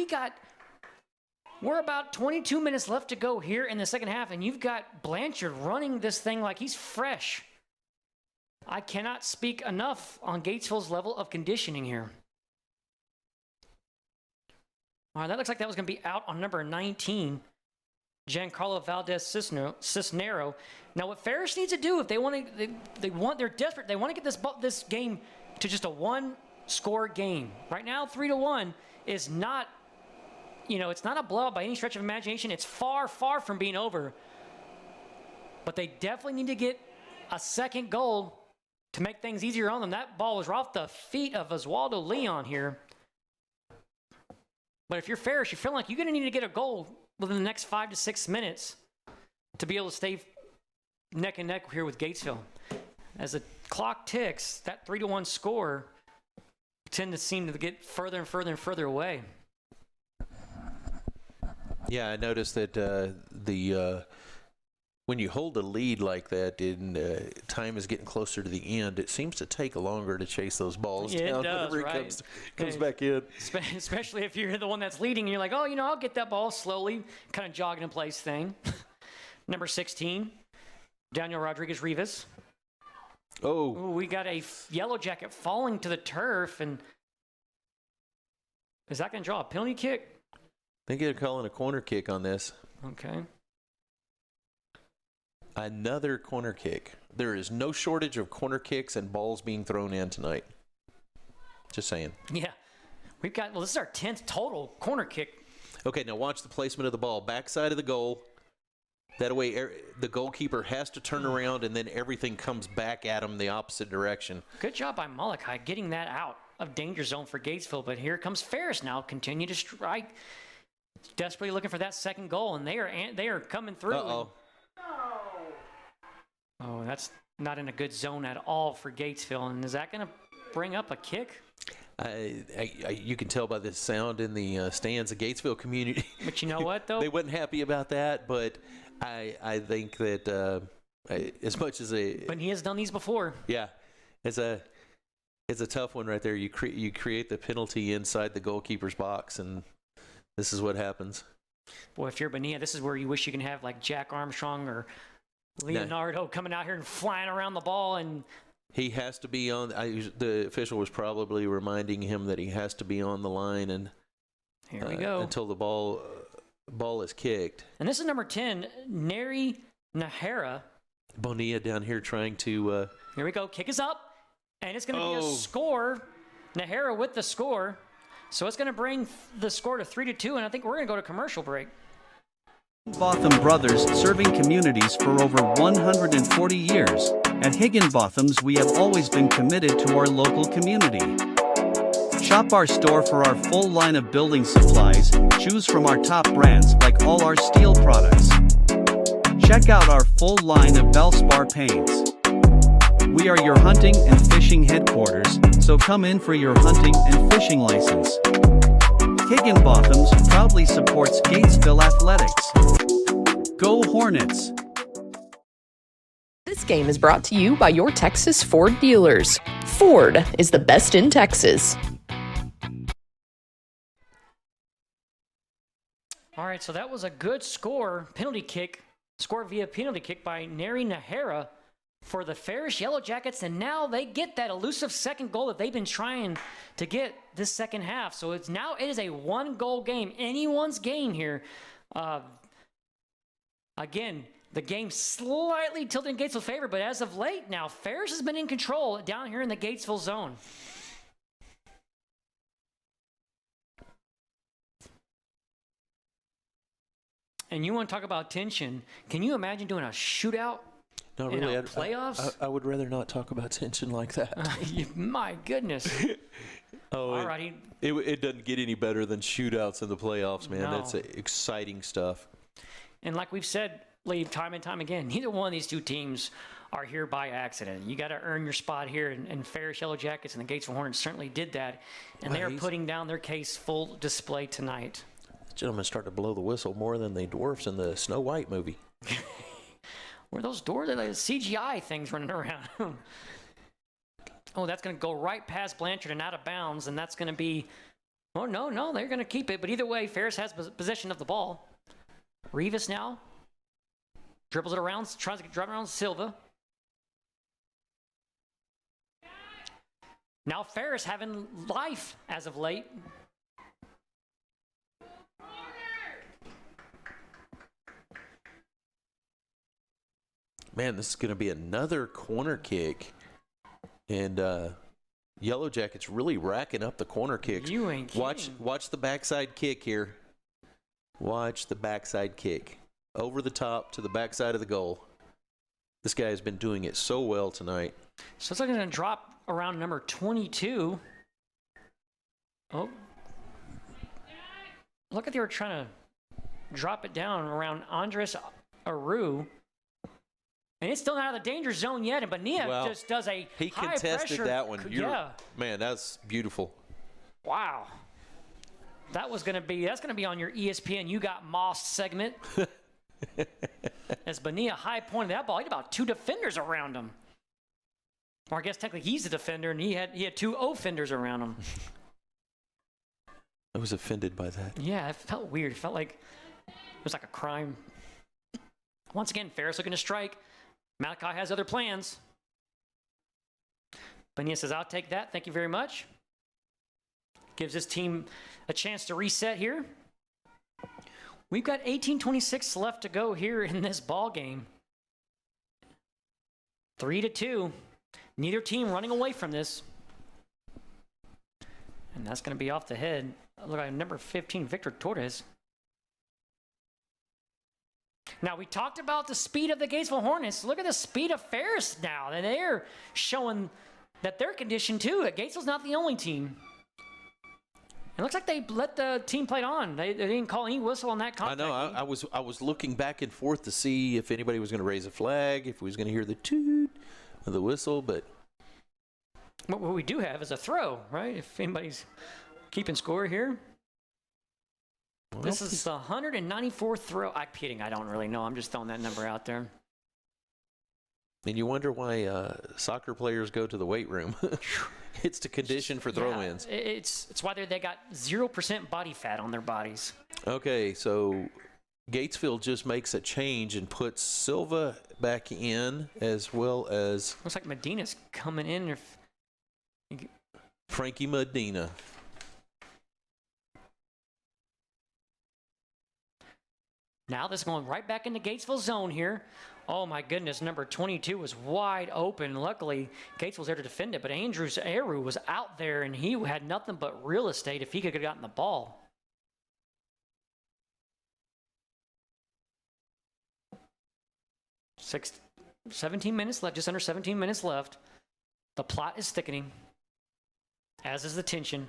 we're about 22 minutes left to go here in the second half, and you've got Blanchard running this thing like he's fresh. I cannot speak enough on Gatesville's level of conditioning here. All right, that looks like that was going to be out on number 19, Giancarlo Valdez-Cisnero. Now, what Ferris needs to do, if they're desperate. They want to get this game to just a one-score game. Right now, 3-1 is not, it's not a blowout by any stretch of imagination. It's far, far from being over. But they definitely need to get a second goal to make things easier on them. That ball was off the feet of Oswaldo Leon here. But if you're Ferris, you feel like you're going to need to get a goal within the next 5 to 6 minutes to be able to stay neck and neck here with Gatesville. As the clock ticks, that 3-1 score tend to seem to get further and further and further away. Yeah, I noticed that when you hold a lead like that and time is getting closer to the end, it seems to take longer to chase those balls down. It does, whenever right? It comes back in. Especially if you're the one that's leading and you're like, I'll get that ball slowly, kind of jogging in place thing. Number 16, Daniel Rodriguez-Rivas. Oh. Ooh, we got a yellow jacket falling to the turf, and is that going to draw a penalty kick? I think they're calling a corner kick on this. Okay. Another corner kick. There is no shortage of corner kicks and balls being thrown in tonight. Just saying. Yeah. This is our 10th total corner kick. Okay, now watch the placement of the ball. Backside of the goal. That way the goalkeeper has to turn around and then everything comes back at him the opposite direction. Good job by Malachi getting that out of danger zone for Gatesville. But here comes Ferris now. Continue to strike. desperately looking for that second goal, and they are coming through. Uh-oh. Oh, that's not in a good zone at all for Gatesville. And is that going to bring up a kick? You can tell by the sound in the stands, the Gatesville community. But you know what, though? They wasn't happy about that, but I think that as much as But he has done these before. Yeah, it's a tough one right there. You create the penalty inside the goalkeeper's box, and this is what happens. Boy, if you're Bonilla, this is where you wish you can have like Jack Armstrong or Leonardo coming out here and flying around the ball. And he has to be on. The official was probably reminding him that he has to be on the line, and here we go until the ball is kicked. And this is number 10, Neri Nahara. Bonilla down here trying to. Here we go. Kick is up, and it's going to be a score. Nahara with the score, so it's going to bring the score to 3-2, and I think we're going to go to commercial break. Higginbotham Brothers, serving communities for over 140 years. At Higginbotham's, we have always been committed to our local community. Shop our store for our full line of building supplies. Choose from our top brands like all our steel products. Check out our full line of Valspar paints. We are your hunting and fishing headquarters, so come in for your hunting and fishing license. Higginbotham's proudly supports Gatesville Athletics. Go Hornets! This game is brought to you by your Texas Ford dealers. Ford is the best in Texas. All right, so that was a good score, penalty kick, scored via penalty kick by Neri Nahara for the Ferris Yellowjackets, and now they get that elusive second goal that they've been trying to get this second half. So it is a one-goal game, anyone's game here. Again, the game slightly tilted in Gatesville's favor, but as of late now, Ferris has been in control down here in the Gatesville zone. And you want to talk about tension? Can you imagine doing a shootout? Not really. In playoffs? I would rather not talk about tension like that. My goodness. All right. It doesn't get any better than shootouts in the playoffs, man. No. That's exciting stuff. And like we've said, Lee, time and time again, neither one of these two teams are here by accident. You got to earn your spot here, and Ferris Yellowjackets and the Gatesville Hornets certainly did that, and they are putting down their case full display tonight. The gentlemen start to blow the whistle more than the dwarfs in the Snow White movie. Where those doors are, like CGI things running around. Oh, that's going to go right past Blanchard and out of bounds, and that's going to be, oh, no, they're going to keep it. But either way, Ferris has possession of the ball. Rivas now dribbles it around, tries to drive around Silva. Now Ferris having life as of late. Man, this is going to be another corner kick. And Yellow Jackets really racking up the corner kicks. You ain't kidding. Watch the backside kick here. Watch the backside kick. Over the top to the backside of the goal. This guy has been doing it so well tonight. So it's like going to drop around number 22. Oh. Look like they were trying to drop it down around Andres Aru. And it's still not out of the danger zone yet, and Bonilla just does a he high contested pressure. that one. Yeah. Man, that's beautiful. Wow. That's going to be on your ESPN You Got Moss segment. As Bonilla high pointed that ball, he had about two defenders around him. Or I guess technically he's the defender, and he had two offenders around him. I was offended by that. Yeah, it felt weird. It felt like it was like a crime. Once again, Ferris looking to strike. Malachi has other plans. Bonilla says, I'll take that. Thank you very much. Gives his team a chance to reset here. We've got 18:26 left to go here in this ball game. 3-2. Neither team running away from this. And that's going to be off the head. Look like number 15, Victor Torres. Now, we talked about the speed of the Gatesville Hornets. Look at the speed of Ferris now. And they're showing that they're conditioned too. Gatesville's not the only team. It looks like they let the team play on. They didn't call any whistle on that contact. I know. I was looking back and forth to see if anybody was going to raise a flag, if we was going to hear the toot of the whistle, but what we do have is a throw, right? If anybody's keeping score here. Well, this is the 194th throw. I'm kidding. I don't really know. I'm just throwing that number out there. And you wonder why soccer players go to the weight room. It's to condition for throw-ins. Yeah, it's why they got 0% body fat on their bodies. Okay, so Gatesville just makes a change and puts Silva back in as well as... Looks like Medina's coming in. Frankie Medina. Now this is going right back into Gatesville zone here. Oh my goodness, number 22 was wide open. Luckily, Gatesville's there to defend it, but Andrews Aru was out there and he had nothing but real estate if he could have gotten the ball. 17 minutes left, just under 17 minutes left. The plot is thickening, as is the tension.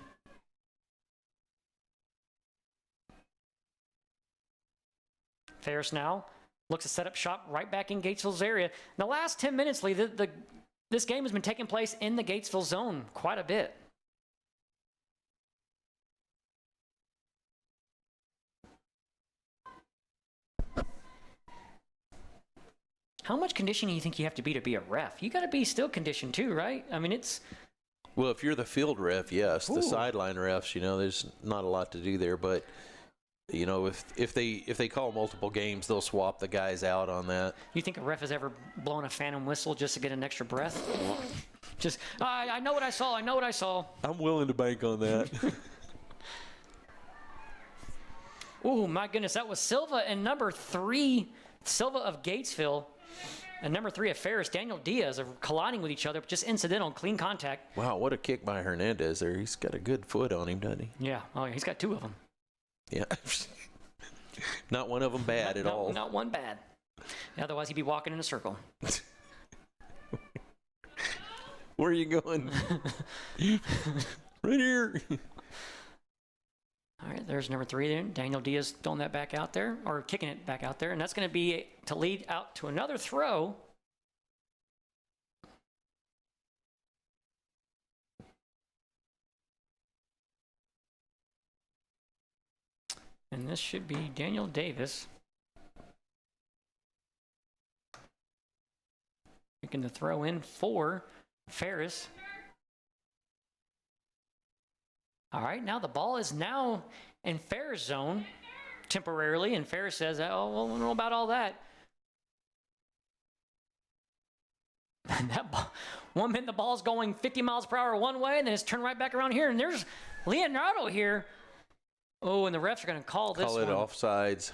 Ferris now looks to set up shop right back in Gatesville's area. In the last 10 minutes, Lee, this game has been taking place in the Gatesville zone quite a bit. How much conditioning do you think you have to be a ref? You got to be still conditioned too, right? I mean, it's... Well, if you're the field ref, yes. Ooh. The sideline refs, there's not a lot to do there, but... if they call multiple games, they'll swap the guys out on that. You think a ref has ever blown a phantom whistle just to get an extra breath? Just, I know what I saw. I know what I saw. I'm willing to bank on that. Oh, my goodness. That was Silva and number 3, Silva of Gatesville, and number 3 of Ferris, Daniel Diaz, are colliding with each other, just incidental, clean contact. Wow, what a kick by Hernandez there. He's got a good foot on him, doesn't he? Yeah. Oh, yeah. He's got 2 of them. Yeah. Not one of them bad at all. Not one bad. Otherwise, he'd be walking in a circle. Where are you going? Right here. All right, there's number 3 there. Daniel Diaz throwing that back out there, or kicking it back out there. And that's going to be to lead out to another throw. And this should be Daniel Davis. Making the throw in for Ferris. All right, now the ball is now in Ferris zone temporarily, and Ferris says, oh, well, I don't know about all that. And that ball, 1 minute the ball's going 50 miles per hour one way, and then it's turned right back around here, and there's Leonardo here. Oh, and the refs are going to call this one. Call it offsides.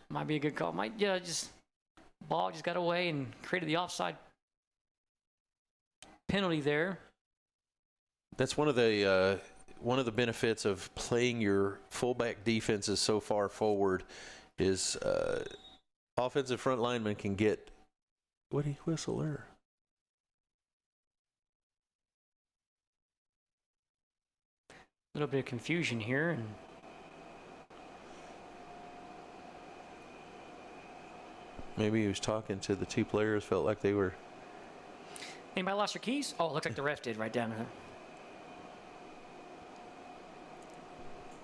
Might be a good call. Ball just got away and created the offside penalty there. That's one of the benefits of playing your fullback defenses so far forward is offensive front linemen can get. What did he whistle there? A little bit of confusion here, and maybe he was talking to the 2 players, felt like they were. Anybody lost their keys? Oh, it looks like the ref did right down there.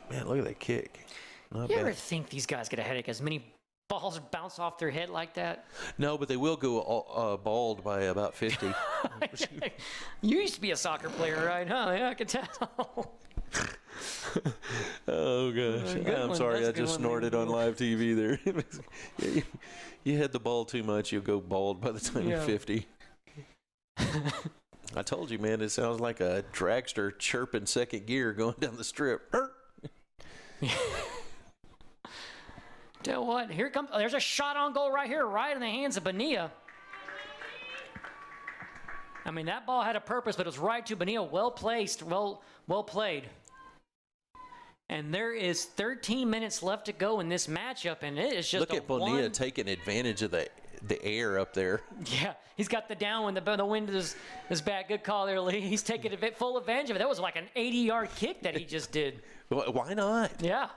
Man, look at that kick. Not you bad. ever think these guys get a headache as many balls bounce off their head like that? No, but they will go bald by about 50. You used to be a soccer player, right? Huh? Yeah, I can tell. Oh, gosh. I'm sorry. I just snorted on live TV there. You had the ball too much, you'll go bald by the time you're 50. I told you, man, it sounds like a dragster chirping second gear going down the strip. Tell what, here comes, there's a shot on goal right here, right in the hands of Bonilla. I mean, that ball had a purpose, but it was right to Bonilla. Well placed, well played. And there is 13 minutes left to go in this matchup, and it is just look at Bonilla taking advantage of the air up there. Yeah, he's got the downwind. The wind is bad. Good call there, Lee. He's taking full advantage of it. That was like an 80-yard kick that he just did. Well, why not? Yeah.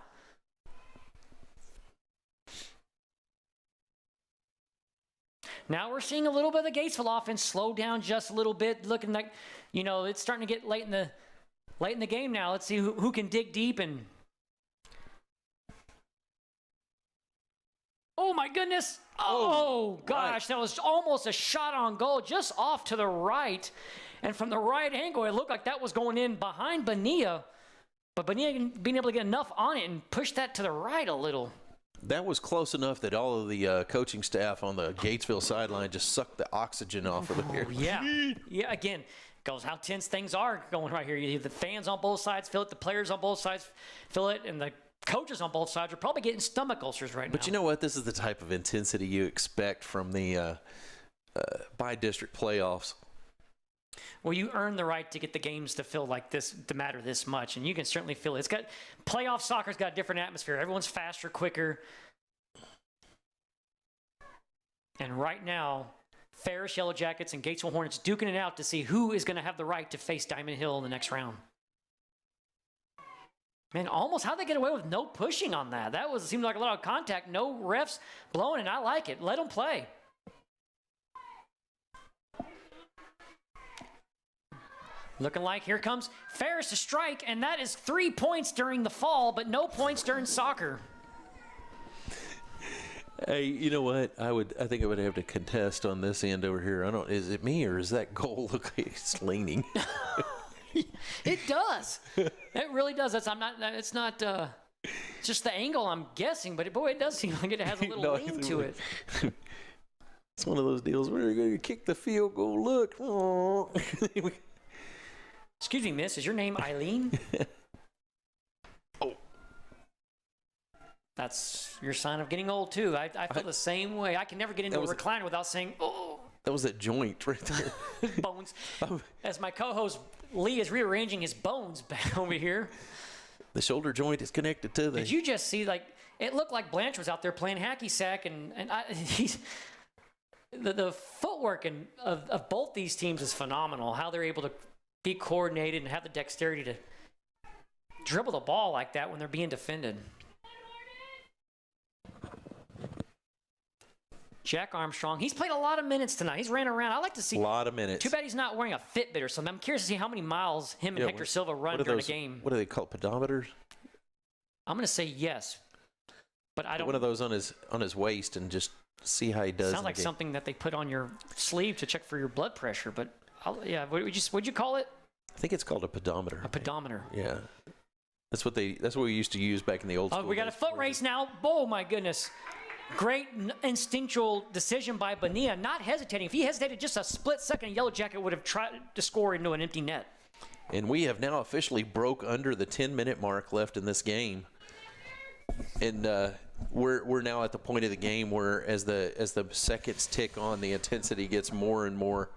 Now we're seeing a little bit of the Gatesville offense slow down just a little bit, looking like, it's starting to get late in the game now. Let's see who can dig deep and. Oh my goodness! Oh gosh, right. That was almost a shot on goal, just off to the right, and from the right angle, it looked like that was going in behind Bonilla, but Bonilla being able to get enough on it and push that to the right a little. That was close enough that all of the coaching staff on the Gatesville sideline just sucked the oxygen off of here. Yeah. Again, goes how tense things are going right here. The fans on both sides feel it, the players on both sides feel it, and the coaches on both sides are probably getting stomach ulcers right now. But you know what? This is the type of intensity you expect from the by-district playoffs. Well, you earn the right to get the games to feel like this, to matter this much, and you can certainly feel it. Playoff soccer's got a different atmosphere. Everyone's faster, quicker. And right now, Ferris Yellowjackets and Gatesville Hornets duking it out to see who is going to have the right to face Diamond Hill in the next round. Man, almost how'd they get away with no pushing on that? That seemed like a lot of contact, no refs blowing, and I like it. Let them play. Looking like here comes Ferris to strike, and that is 3 points during the fall, but no points during soccer. Hey, you know what? I think I would have to contest on this end over here. Is it me or is that goal look like it's leaning? It does. It really does. It's not just the angle, I'm guessing, but boy, it does seem like it has a little lean to it. It's one of those deals where you're going to kick the field goal. Look. Excuse me, miss. Is your name Eileen? Oh. That's your sign of getting old, too. I feel the same way. I can never get into a recliner without saying, oh. That was that joint right there. Bones. As my co-host Lee is rearranging his bones back over here. The shoulder joint is connected to the... Did you just see, it looked like Blanche was out there playing hacky sack, and the footwork of both these teams is phenomenal. How they're able to be coordinated and have the dexterity to dribble the ball like that when they're being defended. Jack Armstrong, he's played a lot of minutes tonight. He's ran around. I like to see a lot of minutes. Too bad he's not wearing a Fitbit or something. I'm curious to see how many miles him and Hector Silva run during a game. What are they called? Pedometers? I'm going to say yes, but I don't. One of those on his waist and just see how he does. Sounds like something that they put on your sleeve to check for your blood pressure. But what'd you call it? I think it's called a pedometer. A pedometer. Yeah. That's what we used to use back in the old school. Oh, we got a foot race now. Oh my goodness. Great instinctual decision by Bonilla, not hesitating. If he hesitated just a split second, Yellow Jacket would have tried to score into an empty net. And we have now officially broke under the 10-minute mark left in this game. And we're now at the point of the game where as the seconds tick on, the intensity gets more and more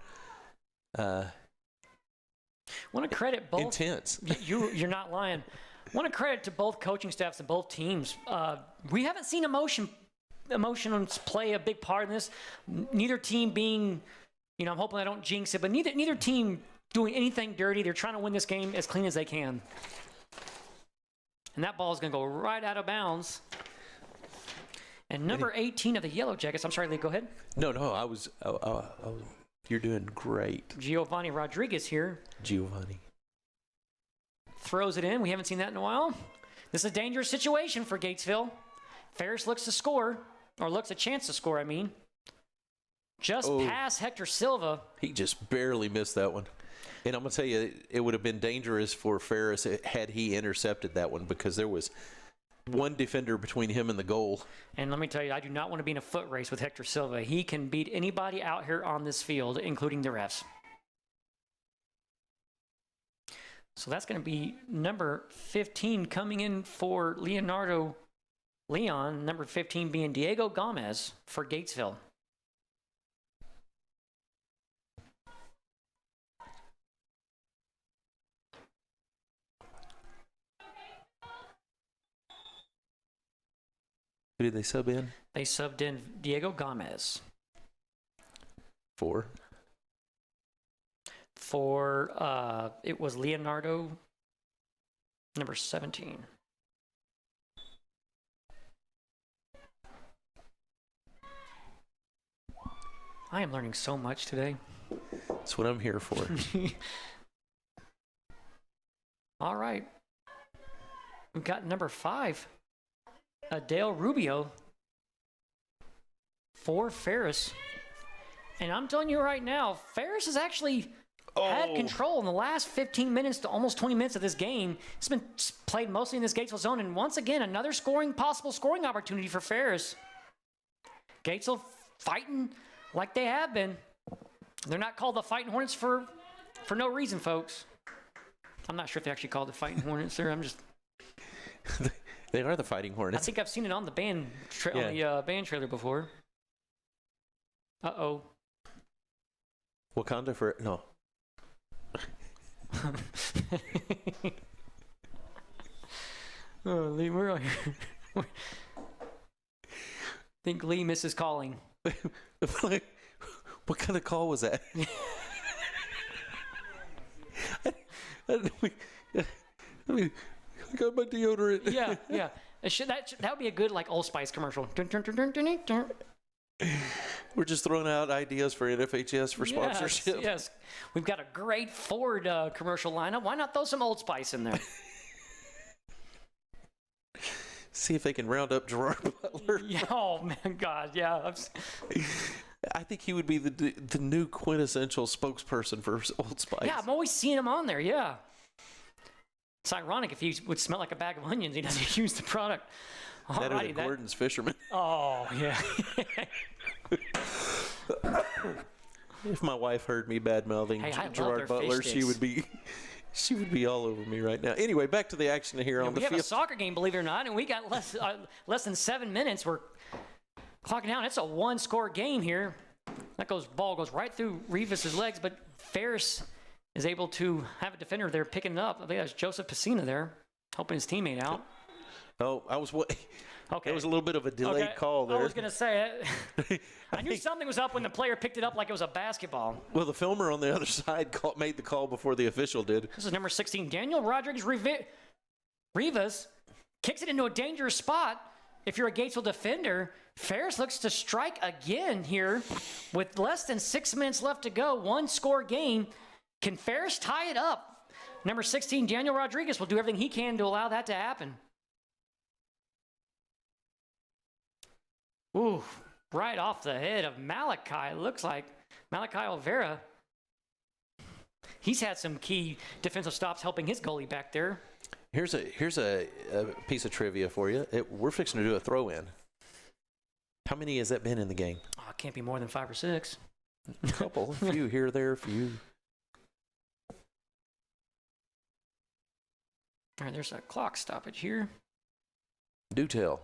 want to credit both intense. You're not lying. Want to credit to both coaching staffs and both teams. We haven't seen emotions play a big part in this. Neither team being, I'm hoping I don't jinx it, but neither team doing anything dirty. They're trying to win this game as clean as they can. And that ball is going to go right out of bounds. And number 18 of the Yellow Jackets. I'm sorry, Lee, go ahead. No, I was. You're doing great. Giovanni Rodriguez here. Giovanni throws it in. We haven't seen that in a while. This is a dangerous situation for Gatesville. Ferris looks to score, or looks a chance to score, I mean. Just past Hector Silva. He just barely missed that one. And I'm going to tell you, it would have been dangerous for Ferris had he intercepted that one because there was one defender between him and the goal. And let me tell you, I do not want to be in a foot race with Hector Silva. He can beat anybody out here on this field, including the refs. So that's going to be number 15 coming in for Leon, number 15 being Diego Gomez for Gatesville. Who did they sub in? They subbed in Diego Gomez. 4. It was Leonardo, number 17. I am learning so much today. That's what I'm here for. All right. We've got number 5, Adele Rubio for Ferris. And I'm telling you right now, Ferris has actually had control in the last 15 minutes to almost 20 minutes of this game. It's been played mostly in this Gatesville zone. And once again, another possible scoring opportunity for Ferris. Gatesville fighting like they have been. They're not called the Fighting Hornets for no reason, folks. I'm not sure if they actually called the Fighting Hornets there. I'm just... They are the Fighting Hornets. I think I've seen it on the band band trailer before. Uh-oh. Wakanda for... No. Oh, Lee, we're on here. I think Lee misses calling. What kind of call was that? I got my deodorant. Yeah. That would be a good Old Spice commercial. Dun, dun, dun, dun, dun, dun. We're just throwing out ideas for NFHS for sponsorship. Yes. We've got a great Ford commercial lineup. Why not throw some Old Spice in there? See if they can round up Gerard Butler. Yeah, oh, man, God, yeah. I think he would be the new quintessential spokesperson for Old Spice. Yeah, I'm always seeing him on there, yeah. It's ironic if he would smell like a bag of onions, he doesn't use the product. Better than Gordon's Fisherman. Oh, yeah. If my wife heard me bad-mouthing Gerard Butler, she would be all over me right now. Anyway, back to the action here on the field. We have a soccer game, believe it or not, and we got less than 7 minutes. We're clocking down. It's a one-score game here. That ball goes right through Rivas' legs, but Ferris is able to have a defender there picking it up. I think that's Joseph Pacina there, helping his teammate out. Oh, I was okay. It was a little bit of a delayed call there. I was going to say it. I knew something was up when the player picked it up like it was a basketball. Well, the filmer on the other side made the call before the official did. This is number 16, Daniel Rodriguez Rivas kicks it into a dangerous spot. If you're a Gatesville defender, Ferris looks to strike again here with less than 6 minutes left to go. One-score game. Can Ferris tie it up? Number 16, Daniel Rodriguez will do everything he can to allow that to happen. Ooh, right off the head of Malachi. It looks like Malachi Olvera. He's had some key defensive stops helping his goalie back there. Here's a piece of trivia for you. We're fixing to do a throw-in. How many has that been in the game? Oh, it can't be more than 5 or 6. A couple, a few here, there, a few. All right, there's a clock stoppage here. Do tell.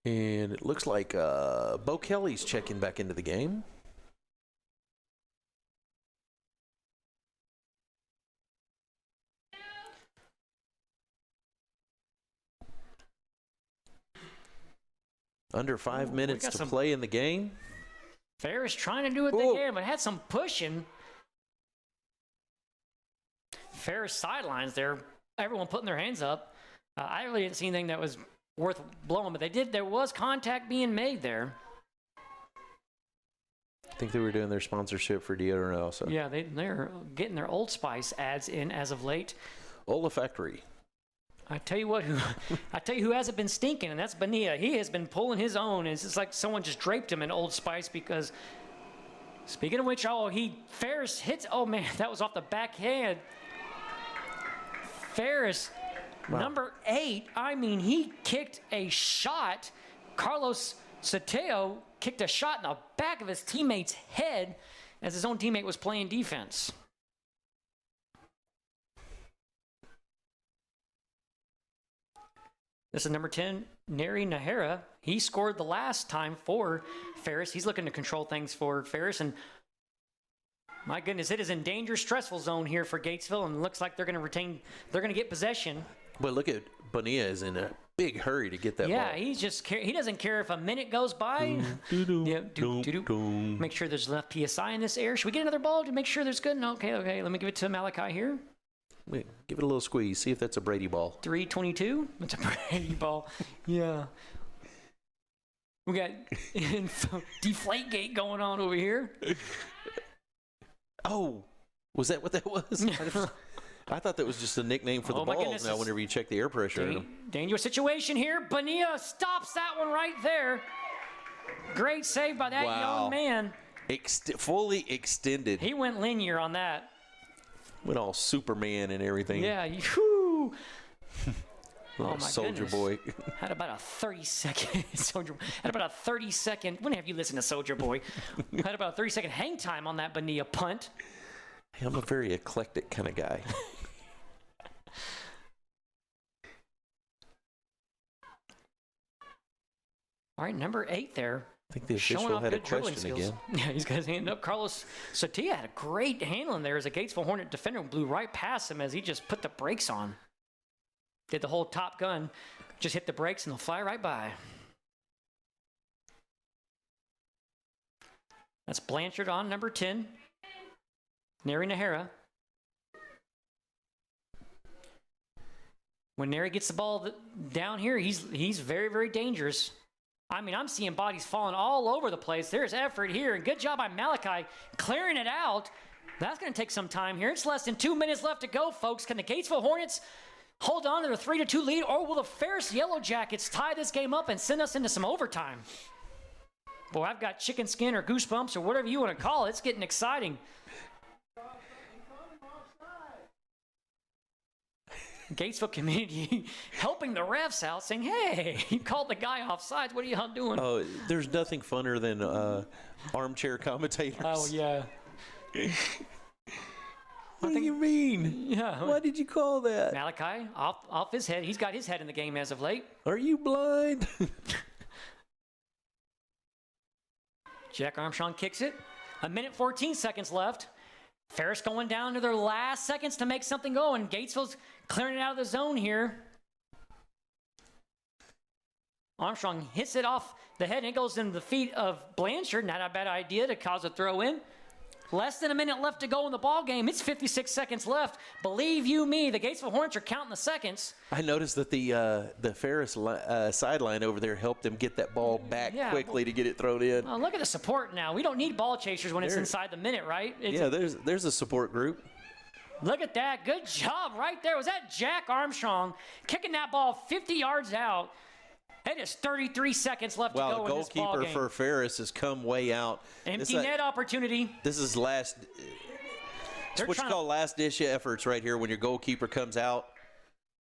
And it looks like Bo Kelly's checking back into the game. Under 5 minutes to play in the game. Ferris trying to do what they can, but had some pushing. Ferris sidelines there. Everyone putting their hands up. I really didn't see anything that was worth blowing, but they did. There was contact being made there. I think they were doing their sponsorship for deodorant also. Yeah, they're getting their Old Spice ads in as of late. Olfactory. I tell you who hasn't been stinking, and that's Bonilla. He has been pulling his own. It's just like someone just draped him in Old Spice because, speaking of which, Ferris hits. Oh, man, that was off the backhand. Ferris, wow. Number 8, he kicked a shot. Carlos Sateo kicked a shot in the back of his teammate's head as his own teammate was playing defense. This is number 10, Neri Nahara. He scored the last time for Ferris. He's looking to control things for Ferris. And my goodness, it is in danger, stressful zone here for Gatesville. And it looks like they're going to get possession. But look at Bonilla is in a big hurry to get that ball. Yeah, he doesn't care if a minute goes by. Make sure there's enough PSI in this air. Should we get another ball to make sure there's good? No, okay. Let me give it to Malachi here. Wait, give it a little squeeze. See if that's a Brady ball. 322. It's a Brady ball. Yeah. We got Deflategate going on over here. Oh, was that what that was? I thought that was just a nickname for the balls. Now, whenever you check the air pressure in them. Dangerous situation here. Bonilla stops that one right there. Great save by that young man. Fully extended. He went linear on that. Went all Superman and everything. Yeah. Whew. Oh, my Soldier Boy. Had about a 30-second when have you listened to Soldier Boy? Had about a 30-second hang time on that Bonilla punt. Hey, I'm a very eclectic kind of guy. All right, number 8 there. I think the official had a question again. Yeah, he's got his hand up. Carlos Sotia had a great handling there as a Gatesville Hornet defender blew right past him as he just put the brakes on. Did the whole Top Gun, just hit the brakes and they'll fly right by. That's Blanchard on number 10. Neri Nahara. When Neri gets the ball down here, he's very, very dangerous. I mean, I'm seeing bodies falling all over the place. There's effort here, and good job by Malachi clearing it out. That's going to take some time here. It's less than 2 minutes left to go, folks. Can the Gatesville Hornets hold on to their 3-2 lead, or will the Ferris Yellowjackets tie this game up and send us into some overtime? Boy, I've got chicken skin or goosebumps or whatever you want to call it. It's getting exciting. Gatesville community helping the refs out, saying, hey, you called the guy offsides. What are y'all doing? Oh, there's nothing funner than armchair commentators. Oh, yeah. What do you mean? Yeah. Why did you call that? Malachi, off his head. He's got his head in the game as of late. Are you blind? Jack Armstrong kicks it. 1:14 left. Ferris going down to their last seconds to make something go, and Gatesville's clearing it out of the zone here. Armstrong hits it off the head, and it goes into the feet of Blanchard. Not a bad idea to cause a throw in. Less than a minute left to go in the ball game. It's 56 seconds left. Believe you me, the Gatesville Hornets are counting the seconds. I noticed that the Ferris sideline over there helped them get that ball back quickly to get it thrown in. Oh, look at the support now. We don't need ball chasers when it's inside the minute, right? There's a support group. Look at that. Good job right there. Was that Jack Armstrong kicking that ball 50 yards out? It is 33 seconds left to go in this ball game. Well, the goalkeeper for Ferris has come way out. Empty net opportunity. This is last. It's what you call last-ditch efforts right here when your goalkeeper comes out.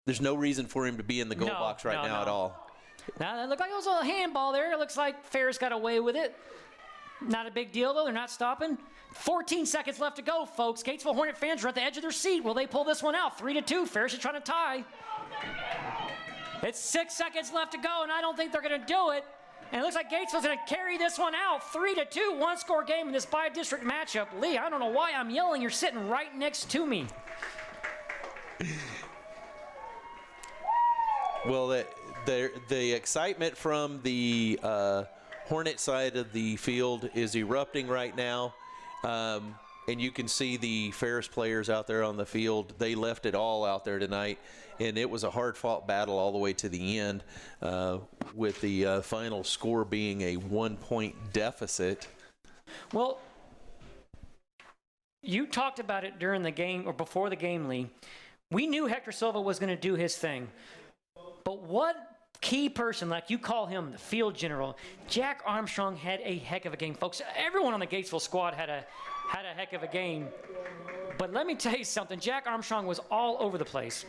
There's no reason for him to be in the goal box right now at all. Now, that looked like it was a handball there. It looks like Ferris got away with it. Not a big deal, though. They're not stopping. 14 seconds left to go, folks. Gatesville Hornet fans are at the edge of their seat. Will they pull this one out? 3-2. Ferris is trying to tie. It's 6 seconds left to go, and I don't think they're going to do it. And it looks like Gatesville's going to carry this one out. 3-2, one-score game in this bi-district matchup. Lee, I don't know why I'm yelling. You're sitting right next to me. Well, the excitement from the Hornet side of the field is erupting right now. And you can see the Ferris players out there on the field. They left it all out there tonight, and it was a hard-fought battle all the way to the end, with the final score being a 1-point deficit. Well, you talked about it during the game or before the game, Lee. We knew Hector Silva was going to do his thing. But what key person, like you call him the field general, Jack Armstrong had a heck of a game, folks. Everyone on the Gatesville squad had a heck of a game. But let me tell you something. Jack Armstrong was all over the place.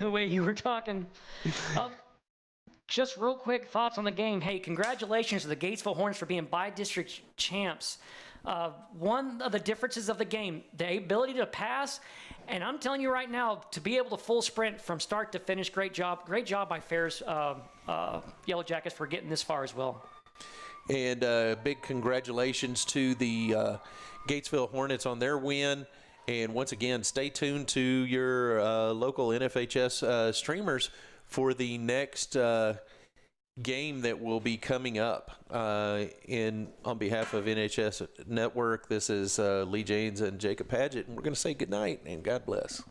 the way you were talking. Just real quick thoughts on the game. Hey, congratulations to the Gatesville Hornets for being by-district champs. One of the differences of the game, the ability to pass, and I'm telling you right now, to be able to full sprint from start to finish, great job. Great job by Ferris Yellowjackets for getting this far as well. And big congratulations to the Gatesville Hornets on their win. And once again, stay tuned to your local NFHS streamers for the next game that will be coming up. On behalf of NHS Network, this is Lee Jaynes and Jacob Padgett, and we're going to say good night and God bless.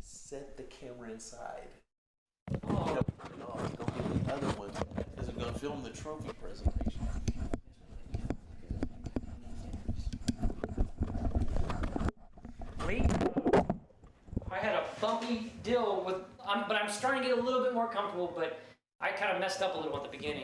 Set the camera inside. Oh, no, it's going to be the other one because I'm going to film the trophy presentation. Lee, I had a bumpy deal with, but I'm starting to get a little bit more comfortable, but I kind of messed up a little at the beginning.